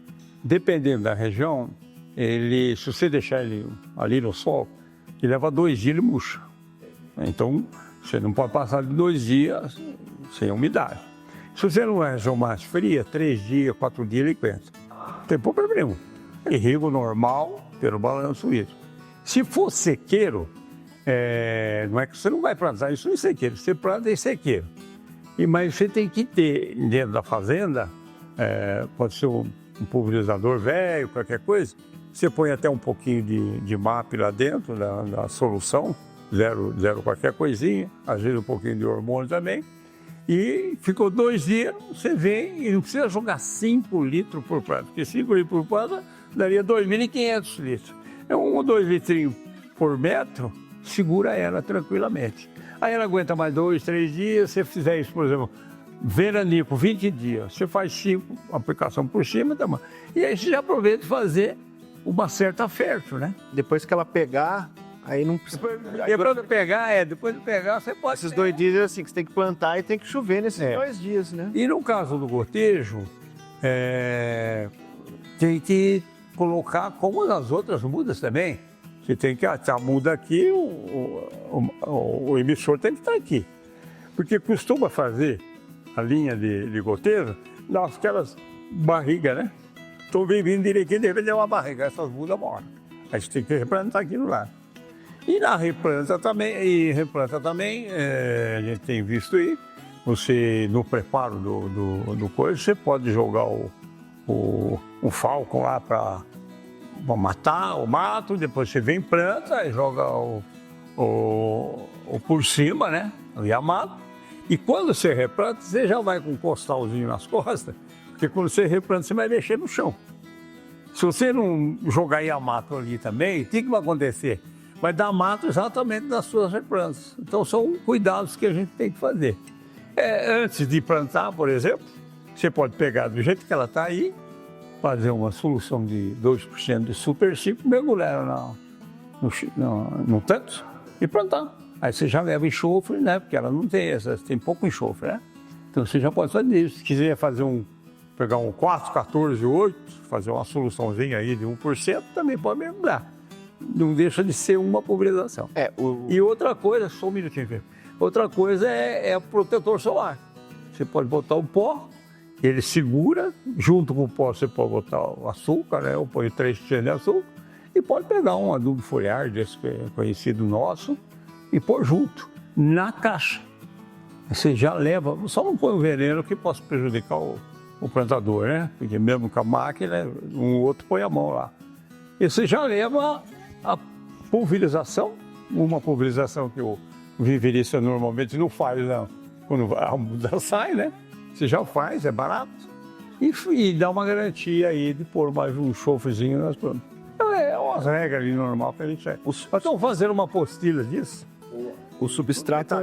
S3: dependendo da região, se você deixar ele ali no sol, ele leva 2 dias e ele murcha. Então, você não pode passar de 2 dias sem umidade. Se você não é região mais fria, 3 dias, 4 dias, ele aguenta. Não tem problema. Irrigo normal, pelo balanço hídrico. Se for sequeiro, não é que você não vai plantar isso em sequeiro, você planta em sequeiro. Mas você tem que ter dentro da fazenda, pode ser um pulverizador velho, qualquer coisa, você põe até um pouquinho de MAP lá dentro da solução, zero qualquer coisinha, às vezes um pouquinho de hormônio também, e ficou 2 dias, você vem e não precisa jogar 5 litros por planta, porque 5 litros por planta daria 2.500 litros. 1 ou 2 litrinhos por metro, segura ela tranquilamente. Aí ela aguenta mais 2, 3 dias, se você fizer isso, por exemplo, veranico, 20 dias, você faz 5 aplicação por cima, tá bom. E aí você já aproveita de fazer uma certa fértil, né?
S4: Depois que ela pegar, aí não precisa...
S3: Depois de pegar, você pode...
S4: Esses 2 dias é assim, que você tem que plantar e tem que chover nesses 2 dias, né?
S3: E no caso do gotejo, tem que colocar como nas outras mudas também. Você tem que, a muda aqui, o emissor tem que estar aqui. Porque costuma fazer a linha de gotejo, dá aquelas barrigas, né? Estou vindo direitinho, de repente é uma barriga, essas mudas morrem. Aí você tem que replantar aqui no lado. E na replanta também, a gente tem visto aí, você, no preparo do coisa, você pode jogar o falcon lá para matar o mato, depois você vem planta e joga o por cima, né? O Yamato. E quando você replanta, você já vai com um costalzinho nas costas, porque quando você replanta, você vai mexer no chão. Se você não jogar Yamato ali também, o que vai acontecer? Vai dar mato exatamente nas suas replantas. Então são cuidados que a gente tem que fazer. Antes de plantar, por exemplo, você pode pegar do jeito que ela está aí, fazer uma solução de 2% de super ciclo, mergulhar no tanto e plantar. Aí você já leva enxofre, né? Porque ela não tem tem pouco enxofre, né? Então você já pode fazer isso. Se quiser pegar um 4, 14, 8, fazer uma soluçãozinha aí de 1%, também pode mergulhar. Não deixa de ser uma pulverização. E outra coisa, só um minutinho, Felipe. Outra coisa é o protetor solar. Você pode botar o pó, ele segura, junto com o pó você pode botar o açúcar, né? Eu ponho 3% de açúcar, e pode pegar um adubo foliar, desse conhecido nosso, e pôr junto, na caixa. Você já leva, só não põe o veneno que possa prejudicar o plantador, né? Porque mesmo com a máquina, um outro põe a mão lá. E você já leva a pulverização, uma pulverização que o viverista normalmente não faz, não. Quando a muda sai, né? Você já faz, é barato. E dá uma garantia aí de pôr mais um enxofrezinho nas plantas. Então, é umas regras ali normal que a gente segue. Nós estamos fazendo uma apostila disso.
S4: O substrato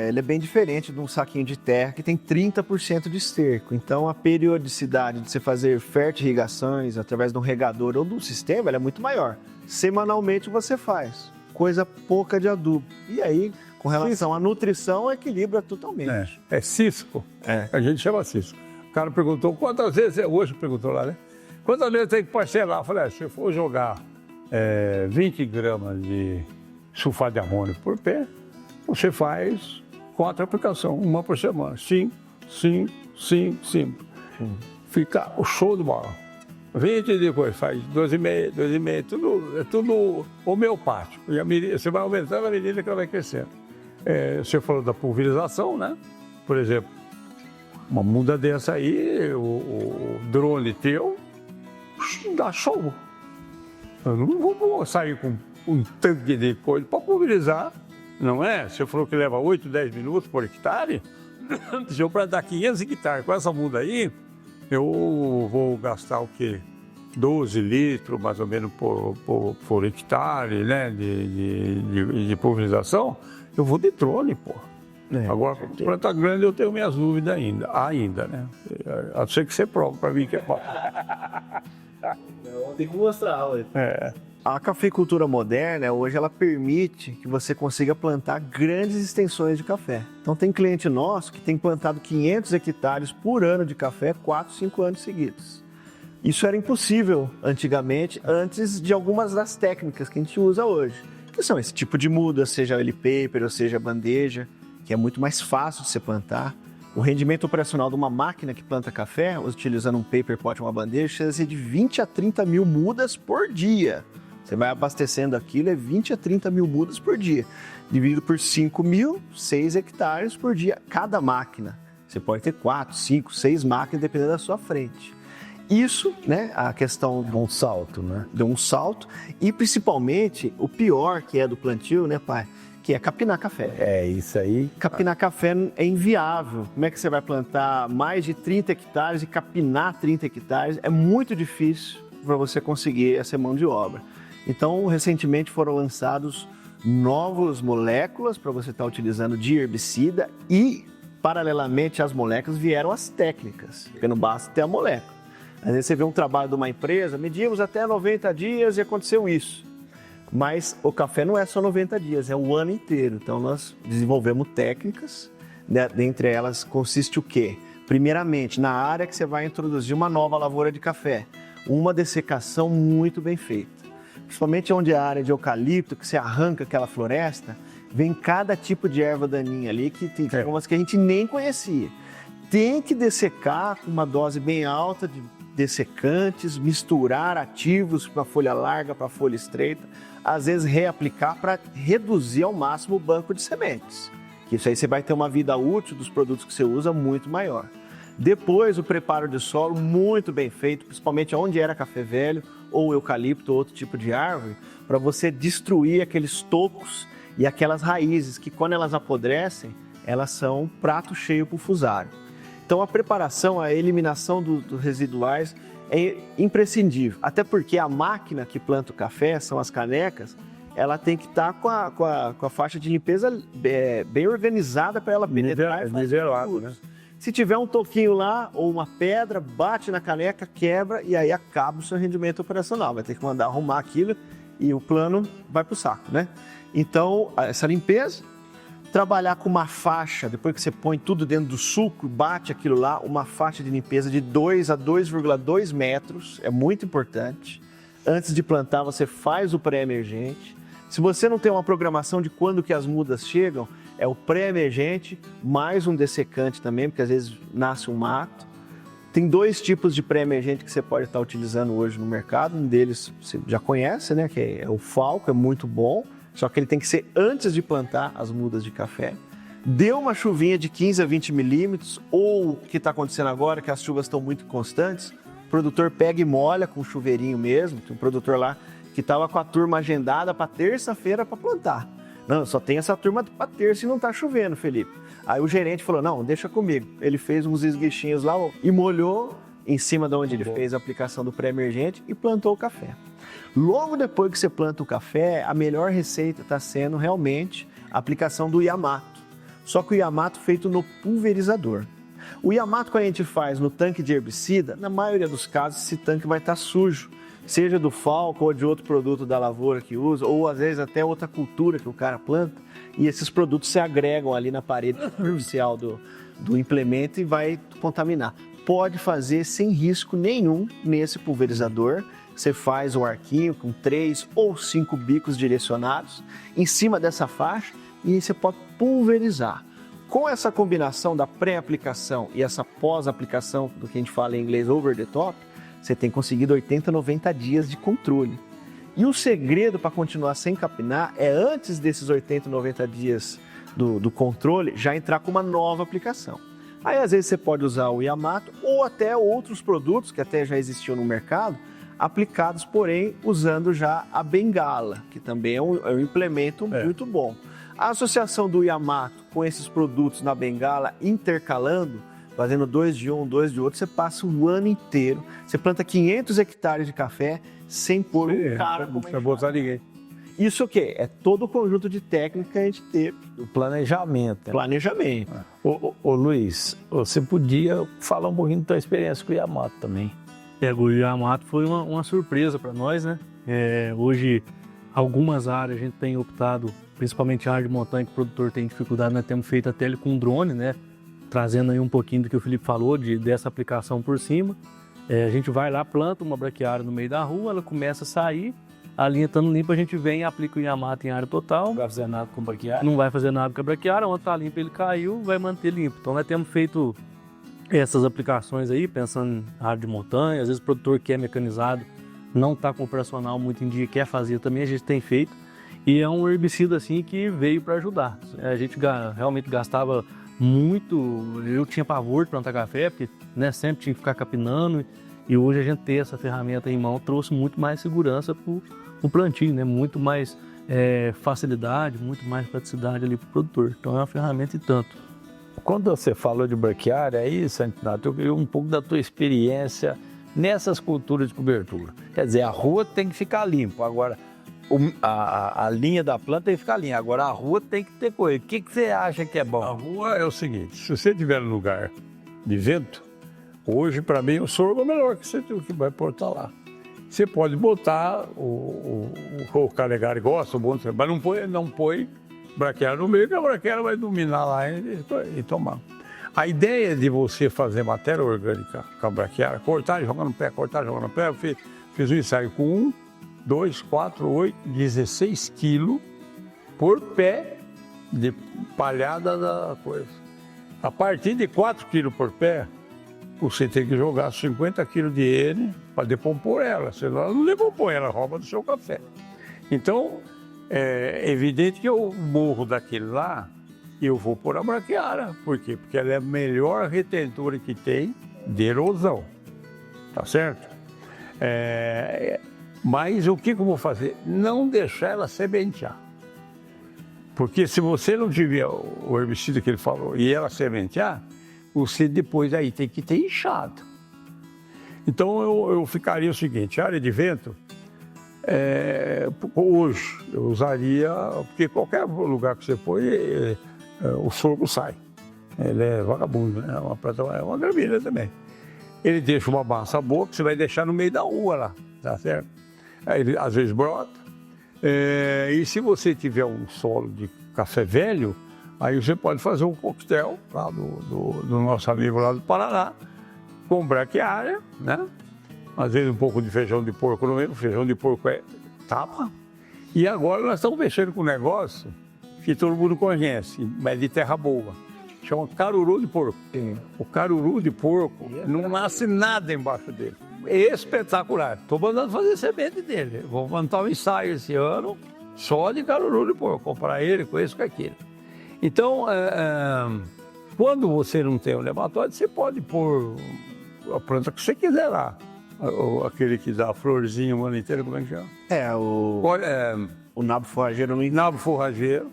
S4: ele é bem diferente de um saquinho de terra que tem 30% de esterco. Então, a periodicidade de você fazer fertirrigações através de um regador ou de um sistema ela é muito maior. Semanalmente você faz, coisa pouca de adubo. E aí, com relação à nutrição, equilibra totalmente.
S3: É cisco. A gente chama cisco. O cara perguntou quantas vezes, hoje perguntou lá, né? Quantas vezes tem que parcelar? Eu falei, se for jogar 20 gramas de sulfato de amônio por pé, você faz 4 aplicações, uma por semana. 5. Fica o show de bola. 20 e depois faz 12,5, é tudo homeopático. E você vai aumentando à medida que ela vai crescendo. Você falou da pulverização, né? Por exemplo, uma muda dessa aí, o drone teu, dá show. Eu não vou sair com um tanque de coisa para pulverizar, não é? Você falou que leva 8, 10 minutos por hectare. Se eu plantar 500 hectares com essa muda aí, eu vou gastar o quê? 12 litros, mais ou menos, por hectare, né? De pulverização. Eu vou de drone, pô. Agora, planta grande, eu tenho minhas dúvidas ainda, né? A não ser que você prova para mim que é bom.
S4: Tem que mostrar, ué. A cafeicultura moderna, hoje, ela permite que você consiga plantar grandes extensões de café. Então, tem cliente nosso que tem plantado 500 hectares por ano de café, 4, 5 anos seguidos. Isso era impossível antigamente, antes de algumas das técnicas que a gente usa hoje, que são esse tipo de muda, seja ele paper ou seja bandeja, que é muito mais fácil de você plantar. O rendimento operacional de uma máquina que planta café, utilizando um paper pot, uma bandeja, chega a ser de 20 a 30 mil mudas por dia. Você vai abastecendo aquilo, é 20 a 30 mil mudas por dia. Dividido por 5 mil, 6 hectares por dia, cada máquina. Você pode ter 4, 5, 6 máquinas, dependendo da sua frente. Isso, né, a questão de um salto, né? Deu um salto. E, principalmente, o pior que é do plantio, né, pai? Que é capinar café.
S1: Isso aí.
S4: Capinar café é inviável. Como é que você vai plantar mais de 30 hectares e capinar 30 hectares? É muito difícil para você conseguir essa mão de obra. Então, recentemente foram lançados novas moléculas para você estar utilizando de herbicida e, paralelamente às moléculas, vieram as técnicas, porque não basta ter a molécula. Às vezes você vê um trabalho de uma empresa, medimos até 90 dias e aconteceu isso. Mas o café não é só 90 dias, é o ano inteiro. Então, nós desenvolvemos técnicas, né? Dentre elas consiste o quê? Primeiramente, na área que você vai introduzir uma nova lavoura de café, uma dessecação muito bem feita. Principalmente onde é a área de eucalipto, que você arranca aquela floresta, vem cada tipo de erva daninha ali, que tem umas que a gente nem conhecia. Tem que dessecar com uma dose bem alta de dessecantes, misturar ativos para folha larga, para folha estreita, às vezes reaplicar para reduzir ao máximo o banco de sementes. Que isso aí você vai ter uma vida útil dos produtos que você usa muito maior. Depois, o preparo de solo muito bem feito, principalmente onde era café velho, ou eucalipto, ou outro tipo de árvore, para você destruir aqueles tocos e aquelas raízes que, quando elas apodrecem, elas são prato cheio para o fusário. Então, a preparação, a eliminação dos residuais é imprescindível, até porque a máquina que planta o café, são as canecas, ela tem que estar com a faixa de limpeza bem organizada para ela penetrar.
S3: Nivelado, né?
S4: Se tiver um toquinho lá ou uma pedra, bate na caneca, quebra e aí acaba o seu rendimento operacional. Vai ter que mandar arrumar aquilo e o plano vai para o saco, né? Então, essa limpeza, trabalhar com uma faixa, depois que você põe tudo dentro do suco, bate aquilo lá, uma faixa de limpeza de 2 a 2,2 metros, é muito importante. Antes de plantar, você faz o pré-emergente. Se você não tem uma programação de quando que as mudas chegam, é o pré-emergente, mais um dessecante também, porque às vezes nasce um mato. Tem 2 tipos de pré-emergente que você pode estar utilizando hoje no mercado. Um deles você já conhece, né? Que é o Falco, é muito bom, só que ele tem que ser antes de plantar as mudas de café. Deu uma chuvinha de 15 a 20 milímetros, ou o que está acontecendo agora, que as chuvas estão muito constantes, o produtor pega e molha com chuveirinho mesmo. Tem um produtor lá que estava com a turma agendada para terça-feira para plantar. Não, só tem essa turma para terça e não está chovendo, Felipe. Aí o gerente falou, não, deixa comigo. Ele fez uns esguichinhos lá e molhou em cima de onde ele fez a aplicação do pré-emergente e plantou o café. Logo depois que você planta o café, a melhor receita está sendo realmente a aplicação do Yamato. Só que o Yamato feito no pulverizador. O Yamato que a gente faz no tanque de herbicida, na maioria dos casos esse tanque vai estar sujo. Seja do Falco ou de outro produto da lavoura que usa, ou às vezes até outra cultura que o cara planta, e esses produtos se agregam ali na parede superficial do implemento e vai contaminar. Pode fazer sem risco nenhum nesse pulverizador, você faz o arquinho com 3 ou 5 bicos direcionados em cima dessa faixa e aí você pode pulverizar. Com essa combinação da pré-aplicação e essa pós-aplicação, do que a gente fala em inglês over the top, você tem conseguido 80, 90 dias de controle. E o segredo para continuar sem capinar é antes desses 80, 90 dias do controle, já entrar com uma nova aplicação. Aí às vezes você pode usar o Yamato ou até outros produtos que até já existiam no mercado, aplicados, porém, usando já a bengala, que também é um implemento muito bom. A associação do Yamato com esses produtos na bengala, intercalando, fazendo 2 de um, 2 de outro, você passa o ano inteiro, você planta 500 hectares de café sem pôr um cara
S3: não precisa botar ninguém.
S4: Isso o quê? É todo o conjunto de técnicas que a gente teve.
S1: O planejamento. Né?
S4: Planejamento.
S1: Ô Luiz, você podia falar um pouquinho da tua experiência com o Yamato também.
S2: O Yamato foi uma surpresa para nós, né? Hoje, algumas áreas a gente tem optado, principalmente a área de montanha que o produtor tem dificuldade, nós temos feito até ele com drone, né? Trazendo aí um pouquinho do que o Felipe falou, dessa aplicação por cima. A gente vai lá, planta uma braquiária no meio da rua, ela começa a sair, a linha estando limpa, a gente vem e aplica o Yamato em área total.
S1: Não vai fazer nada com o braquiária?
S2: Não vai fazer nada com a braquiária, onde está limpo ele caiu, vai manter limpo. Então nós temos feito essas aplicações aí, pensando na área de montanha, às vezes o produtor que é mecanizado, não está com o operacional muito em dia, quer fazer também, a gente tem feito. E é um herbicida assim que veio para ajudar. A gente realmente gastava muito, eu tinha pavor de plantar café, porque sempre tinha que ficar capinando, e hoje a gente ter essa ferramenta em mão trouxe muito mais segurança para o plantio, né? Muito mais facilidade, muito mais praticidade ali para o produtor. Então é uma ferramenta e tanto.
S1: Quando você falou de braquiária, aí, Santinato, eu queria um pouco da tua experiência nessas culturas de cobertura. Quer dizer, a rua tem que ficar limpa, agora a linha da planta tem que ficar limpa, agora a rua tem que ter coisa. O que você acha que é bom?
S3: A rua é o seguinte, se você tiver no lugar de vento, hoje para mim o sorgo é melhor que você que vai portar lá. Você pode botar o Calegari gosta, mas não põe braquiária no meio, que a braquiária vai dominar lá e tomar. A ideia de você fazer matéria orgânica com a braquiária, cortar e jogar no pé, eu fiz um ensaio com 1, 2, 4, 8, 16 quilos por pé de palhada da coisa. A partir de 4 quilos por pé, você tem que jogar 50 quilos de N para decompor ela, senão ela não decompõe, ela rouba do seu café. Então, é evidente que eu morro daquele lá e eu vou pôr a braquiária. Por quê? Porque ela é a melhor retentora que tem de erosão. Tá certo? Mas o que eu vou fazer? Não deixar ela sementear. Porque se você não tiver o herbicida que ele falou e ela sementear, você depois aí tem que ter inchado. Então eu ficaria o seguinte, área de vento, hoje eu usaria, porque qualquer lugar que você põe, o sorgo sai. Ele é vagabundo, né? É uma gramínea também. Ele deixa uma massa boa que você vai deixar no meio da rua lá, tá certo? Aí ele às vezes brota. E se você tiver um solo de café velho, aí você pode fazer um coquetel lá do nosso amigo lá do Paraná, com braquiária, né? Às vezes um pouco de feijão de porco no meio, feijão de porco é tapa. E agora nós estamos mexendo com um negócio que todo mundo conhece, mas de terra boa. Chama caruru de porco. Sim. O caruru de porco não nasce nada embaixo dele. É espetacular. Estou mandando fazer semente dele. Vou montar um ensaio esse ano só de caruru de porco. Comprar ele com isso, com aquilo. Então, quando você não tem o nematóide, você pode pôr a planta que você quiser lá. Aquele que dá a florzinha o ano inteiro, como é que chama?
S4: O nabo forrageiro.
S3: Nabo forrageiro.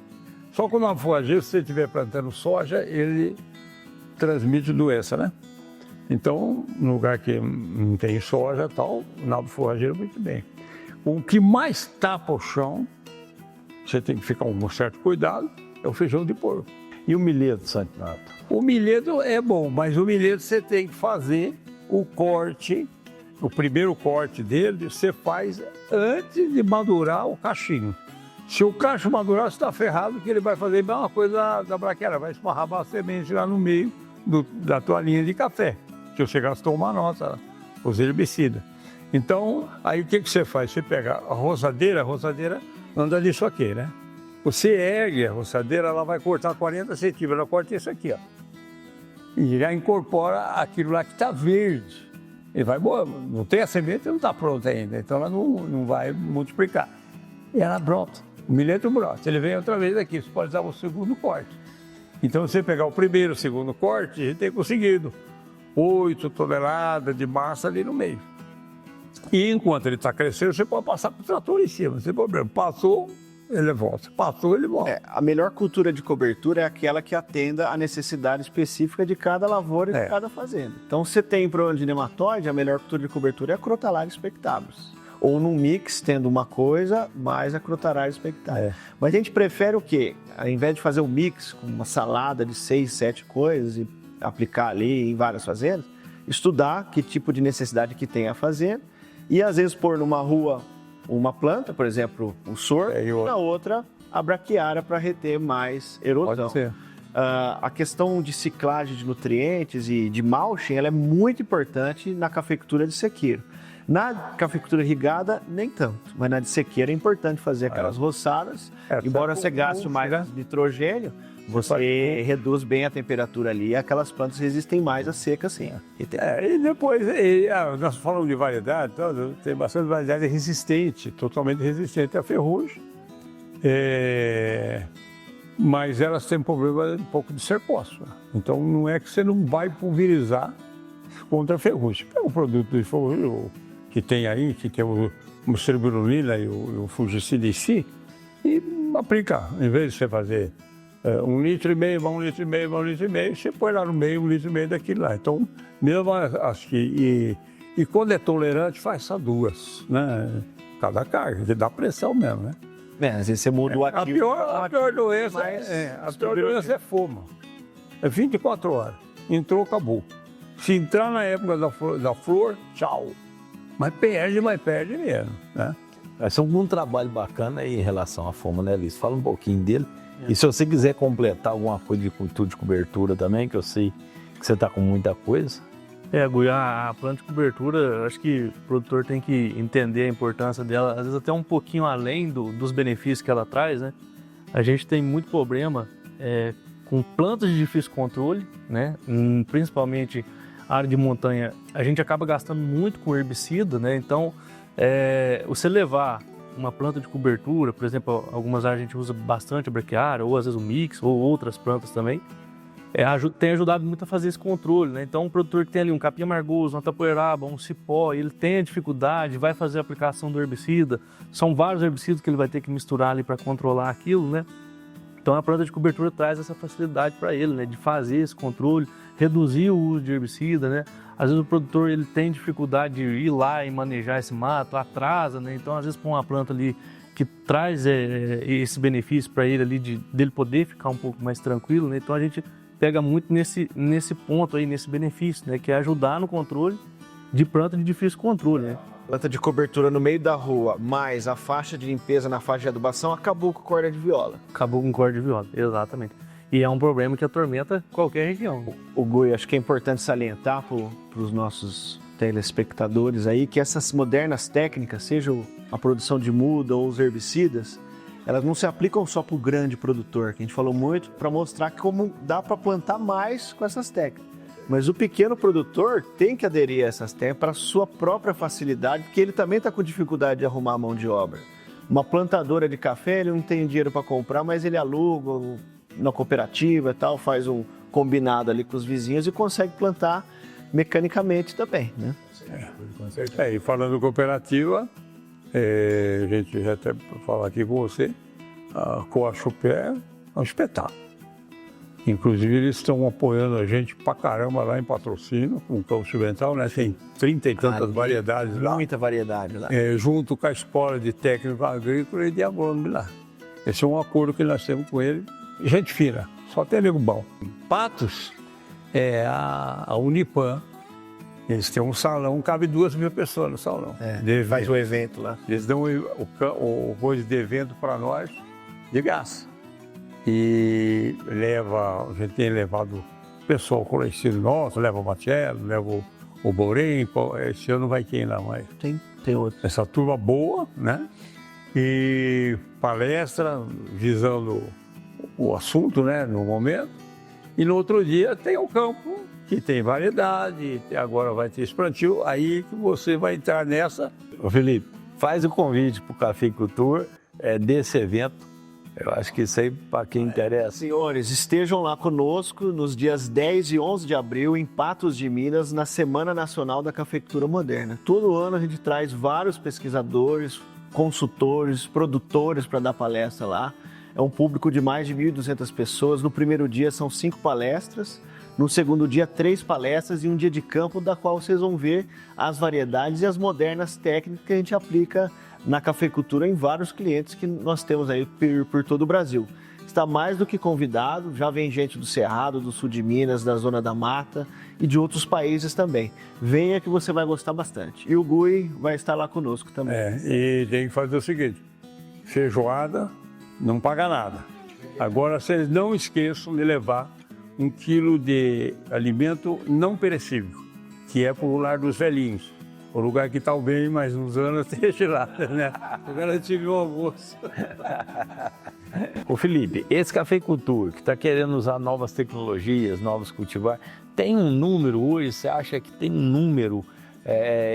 S3: Só que o nabo forrageiro, se você estiver plantando soja, ele transmite doença, né? Então, no lugar que não tem soja e tal, o nabo forrageiro muito bem. O que mais tapa o chão, você tem que ficar com um certo cuidado, é o feijão de porco.
S1: E o milheto, Santinato?
S3: O milheto é bom, mas o milheto você tem que fazer o corte, o primeiro corte dele, você faz antes de madurar o cachinho. Se o cacho madurar, você está ferrado, que ele vai fazer a mesma coisa da braquiária, vai esparramar a semente lá no meio da tua linha de café, que você gastou uma nota, os herbicidas. Então, aí o que você faz? Você pega a roçadeira anda nisso aqui, né? Você ergue a roçadeira, ela vai cortar 40 centímetros, ela corta isso aqui, ó. E já incorpora aquilo lá que está verde. E vai, não tem a semente, não está pronta ainda, então ela não vai multiplicar. E ela brota, o milheto brota. Ele vem outra vez aqui, você pode usar o segundo corte. Então, você pegar o primeiro, o segundo corte, a gente tem conseguido 8 toneladas de massa ali no meio. E enquanto ele está crescendo, você pode passar para o trator em cima, não tem problema. Passou, ele volta. Passou, ele volta.
S4: A melhor cultura de cobertura é aquela que atenda à necessidade específica de cada lavoura e de cada fazenda. Então, se você tem problema de nematóide, a melhor cultura de cobertura é a Crotalaria spectabilis. Ou num mix, tendo uma coisa, mais a Crotalaria spectabilis. Mas a gente prefere o quê? Ao invés de fazer um mix com uma salada de 6, 7 coisas e aplicar ali em várias fazendas, estudar que tipo de necessidade que tem a fazenda e às vezes pôr numa rua uma planta, por exemplo, o sorgo, e na outra a braquiária para reter mais erosão.
S3: Pode ser.
S4: A questão de ciclagem de nutrientes e de mulching, ela é muito importante na cafeicultura de sequeiro. Na cafeicultura irrigada, nem tanto, mas na de sequeiro é importante fazer aquelas roçadas. Embora você gaste mais nitrogênio, você reduz bem a temperatura ali e aquelas plantas resistem mais à seca, sim.
S3: E depois, nós falamos de variedade, tem bastante variedade resistente, totalmente resistente à ferrugem. Mas elas têm problema um pouco de serpóspora. Então, não é que você não vai pulverizar contra a ferrugem. É um produto de ferrugem que tem aí, que tem o cerbirolina e o fungicida em si, e aplicar. Em vez de você fazer 1,5 litro, 1,5 litro, você põe lá no meio 1,5 litro daquilo lá. Então, mesmo acho que... E quando é tolerante, faz só 2, né? Cada carga, que dá pressão mesmo, né?
S4: Às vezes você muda o ativo.
S3: A pior doença é foma. É 24 horas. Entrou, acabou. Se entrar na época da flor, tchau. Mas perde mesmo, né?
S1: Esse é um trabalho bacana aí em relação à foma, né, Liz? Fala um pouquinho dele. E se você quiser completar alguma coisa de cultura de cobertura também, que eu sei que você está com muita coisa.
S2: Gui, a planta de cobertura, acho que o produtor tem que entender a importância dela, às vezes até um pouquinho além dos benefícios que ela traz, né? A gente tem muito problema com plantas de difícil controle, né? Principalmente a área de montanha, a gente acaba gastando muito com herbicida, né? Então, você levar uma planta de cobertura, por exemplo, algumas áreas a gente usa bastante a braquiária, ou às vezes o mix, ou outras plantas também, tem ajudado muito a fazer esse controle, né? Então, o produtor que tem ali um capim amargoso, uma tapoeraba, um cipó, ele tem a dificuldade, vai fazer a aplicação do herbicida, são vários herbicidas que ele vai ter que misturar ali para controlar aquilo, né? Então, a planta de cobertura traz essa facilidade para ele, né? De fazer esse controle, reduzir o uso de herbicida, né? Às vezes o produtor ele tem dificuldade de ir lá e manejar esse mato, atrasa, né? Então, às vezes, põe uma planta ali que traz esse benefício para ele ali, dele poder ficar um pouco mais tranquilo, né? Então, a gente pega muito nesse ponto aí, nesse benefício, né? Que é ajudar no controle de planta de difícil controle, né?
S4: Planta de cobertura no meio da rua, mais a faixa de limpeza na faixa de adubação, acabou com corda de viola.
S2: Acabou com corda de viola, exatamente. E é um problema que atormenta qualquer região.
S4: O Gui, acho que é importante salientar para os nossos telespectadores aí que essas modernas técnicas, seja a produção de muda ou os herbicidas, elas não se aplicam só para o grande produtor, que a gente falou muito, para mostrar como dá para plantar mais com essas técnicas. Mas o pequeno produtor tem que aderir a essas técnicas para a sua própria facilidade, porque ele também está com dificuldade de arrumar a mão de obra. Uma plantadora de café, ele não tem dinheiro para comprar, mas ele aluga na cooperativa e tal, faz um combinado ali com os vizinhos e consegue plantar mecanicamente também, né?
S3: E falando cooperativa, a gente já até falar aqui com você, a Coachupé é um espetáculo. Inclusive, eles estão apoiando a gente pra caramba lá em Patrocínio, com o Campo Cimental, né? Tem 30 e tantas variedades lá.
S4: Muita variedade lá.
S3: Junto com a Escola de Técnico Agrícola e de Agrônomo lá. Esse é um acordo que nós temos com ele. Gente fina, só tem nego bom. Patos é a Unipan. Eles têm um salão, cabe 2.000 pessoas no salão.
S4: Faz um evento lá.
S3: Eles dão o coisa de evento para nós de graça. E a gente tem levado o pessoal conhecido nosso, leva o Matiello, leva o Borém, esse ano vai quem lá mais?
S4: Tem outro.
S3: Essa turma boa, né? E palestra visando o assunto, né, no momento. E no outro dia tem o campo, que tem variedade, agora vai ter esse plantio, aí que você vai entrar nessa.
S1: Ô Felipe, faz o convite para o Cafeicultor desse evento. Eu acho que isso aí, para quem interessa.
S4: Senhores, estejam lá conosco nos dias 10 e 11 de abril, em Patos de Minas, na Semana Nacional da Cafeicultura Moderna. Todo ano a gente traz vários pesquisadores, consultores, produtores para dar palestra lá. É um público de mais de 1.200 pessoas. No primeiro dia são 5 palestras, no segundo dia 3 palestras e um dia de campo, da qual vocês vão ver as variedades e as modernas técnicas que a gente aplica na cafeicultura em vários clientes que nós temos aí por todo o Brasil. Está mais do que convidado, já vem gente do Cerrado, do sul de Minas, da Zona da Mata e de outros países também. Venha que você vai gostar bastante. E o Gui vai estar lá conosco também.
S3: E tem que fazer o seguinte, feijoada não paga nada. Agora, vocês não esqueçam de levar 1 quilo de alimento não perecível, que é para o lar dos velhinhos. O lugar que talvez mais uns anos esteja lá, né? Eu garanti o almoço.
S1: Ô Felipe, esse cafeicultor que está querendo usar novas tecnologias, novos cultivares, tem um número hoje, você acha que tem um número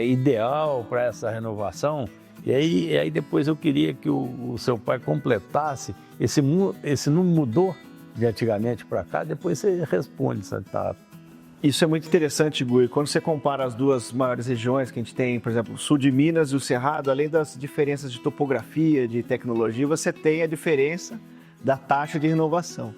S1: ideal para essa renovação? E aí depois eu queria que o seu pai completasse, esse número mudou de antigamente para cá, depois você responde, tá?
S4: Isso é muito interessante, Gui. Quando você compara as duas maiores regiões que a gente tem, por exemplo, o sul de Minas e o Cerrado, além das diferenças de topografia, de tecnologia, você tem a diferença da taxa de renovação.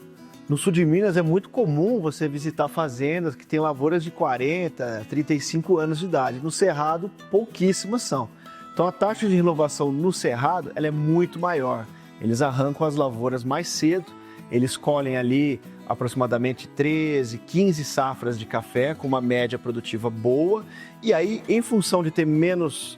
S4: No sul de Minas é muito comum você visitar fazendas que têm lavouras de 40, 35 anos de idade. No Cerrado, pouquíssimas são. Então a taxa de renovação no Cerrado ela é muito maior. Eles arrancam as lavouras mais cedo, eles colhem ali aproximadamente 13, 15 safras de café com uma média produtiva boa. E aí, em função de ter menos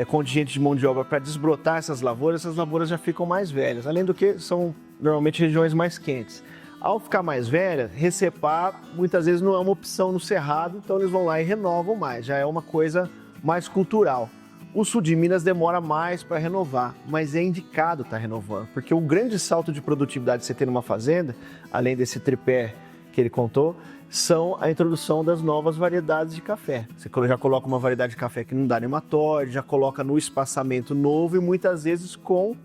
S4: contingente de mão de obra para desbrotar essas lavouras já ficam mais velhas. Além do que são normalmente regiões mais quentes. Ao ficar mais velha, recepar muitas vezes não é uma opção no Cerrado, então eles vão lá e renovam mais. Já é uma coisa mais cultural. O sul de Minas demora mais para renovar, mas é indicado estar renovando, porque o grande salto de produtividade que você tem numa fazenda, além desse tripé que ele contou, são a introdução das novas variedades de café. Você já coloca uma variedade de café que não dá nematóide, já coloca no espaçamento novo e muitas vezes com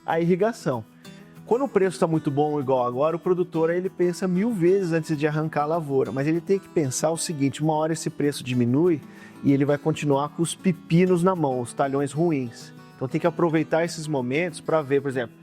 S4: a irrigação. Quando o preço está muito bom, igual agora, o produtor ele pensa 1000 vezes antes de arrancar a lavoura, mas ele tem que pensar o seguinte, uma hora esse preço diminui, e ele vai continuar com os pepinos na mão, os talhões ruins. Então tem que aproveitar esses momentos para ver, por exemplo,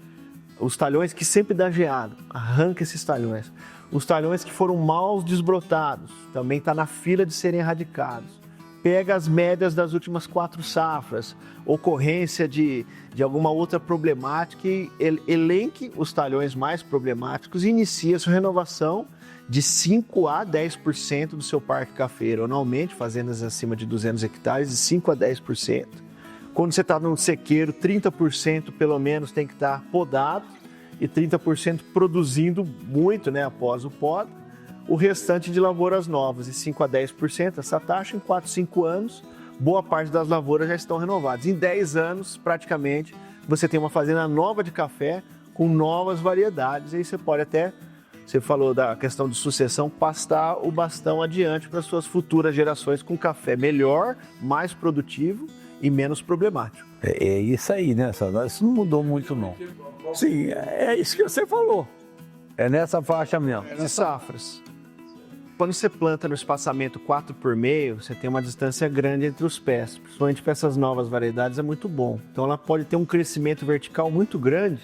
S4: os talhões que sempre dá geado, arranca esses talhões. Os talhões que foram mal desbrotados, também está na fila de serem erradicados. Pega as médias das últimas 4 safras, ocorrência de alguma outra problemática e elenque os talhões mais problemáticos e inicie a sua renovação de 5 a 10% do seu parque cafeiro. Anualmente, fazendas acima de 200 hectares, de 5 a 10%. Quando você está num sequeiro, 30% pelo menos tem que estar podado e 30% produzindo muito, né, após o poda. O restante de lavouras novas, de 5 a 10%, essa taxa em 4, 5 anos, boa parte das lavouras já estão renovadas. Em 10 anos, praticamente, você tem uma fazenda nova de café com novas variedades. E aí você pode até, você falou da questão de sucessão, passar o bastão adiante para suas futuras gerações com café melhor, mais produtivo e menos problemático.
S1: É isso aí, né, Sandra? Isso não mudou muito, não.
S3: Sim, é isso que você falou.
S1: É nessa faixa mesmo.
S4: De safras. Quando você planta no espaçamento 4 por meio, você tem uma distância grande entre os pés. Principalmente para essas novas variedades é muito bom. Então ela pode ter um crescimento vertical muito grande.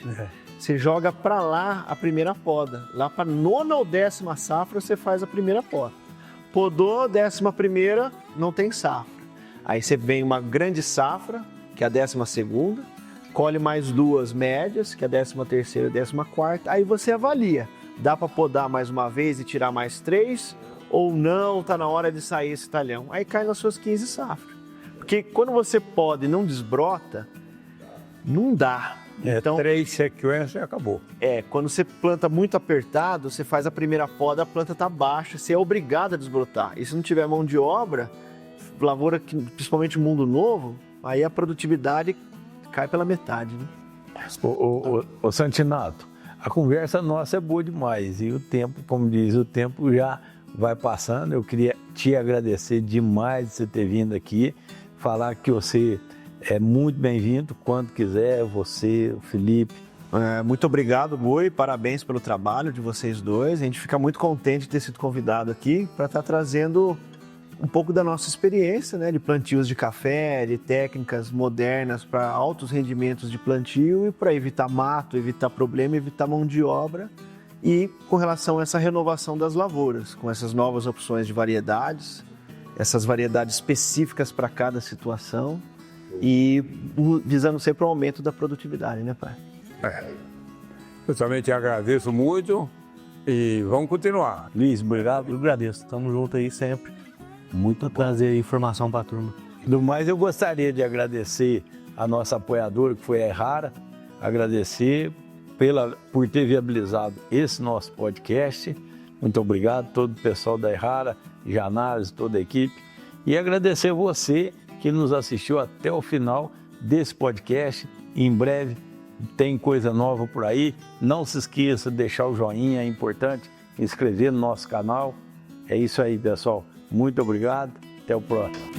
S4: Você joga para lá a primeira poda. Lá para 9ª ou 10ª safra você faz a primeira poda. Podou, 11ª, não tem safra. Aí você vem uma grande safra, que é a 12ª, colhe mais 2 médias, que é a 13ª e a 14ª, aí você avalia. Dá para podar mais uma vez e tirar mais 3 ou não, está na hora de sair esse talhão. Aí cai nas suas 15 safras. Porque quando você poda e não desbrota, não dá.
S3: Então, 3 sequências e acabou.
S4: Quando você planta muito apertado, você faz a primeira poda, a planta está baixa, você é obrigado a desbrotar. E se não tiver mão de obra, lavoura, principalmente Mundo Novo, aí a produtividade cai pela metade, né?
S1: Ô Santinato, a conversa nossa é boa demais e o tempo, como diz, o tempo já vai passando. Eu queria te agradecer demais de você ter vindo aqui, falar que você é muito bem-vindo quando quiser, você, o Felipe.
S4: Muito obrigado, Boi, parabéns pelo trabalho de vocês dois. A gente fica muito contente de ter sido convidado aqui para estar trazendo um pouco da nossa experiência, né, de plantios de café, de técnicas modernas para altos rendimentos de plantio e para evitar mato, evitar problema, evitar mão de obra. E com relação a essa renovação das lavouras, com essas novas opções de variedades, essas variedades específicas para cada situação e visando sempre o aumento da produtividade, né, pai?
S3: Eu também te agradeço muito e vamos continuar.
S2: Luiz, obrigado. Eu agradeço. Tamo junto aí sempre. Muito a trazer informação para a turma.
S1: Do mais, eu gostaria de agradecer a nossa apoiadora, que foi a Errara, agradecer por ter viabilizado esse nosso podcast. Muito obrigado, todo o pessoal da Errara, Janales, toda a equipe. E agradecer você que nos assistiu até o final desse podcast. Em breve tem coisa nova por aí. Não se esqueça de deixar o joinha, é importante, inscrever no nosso canal. É isso aí, pessoal. Muito obrigado. Até o próximo.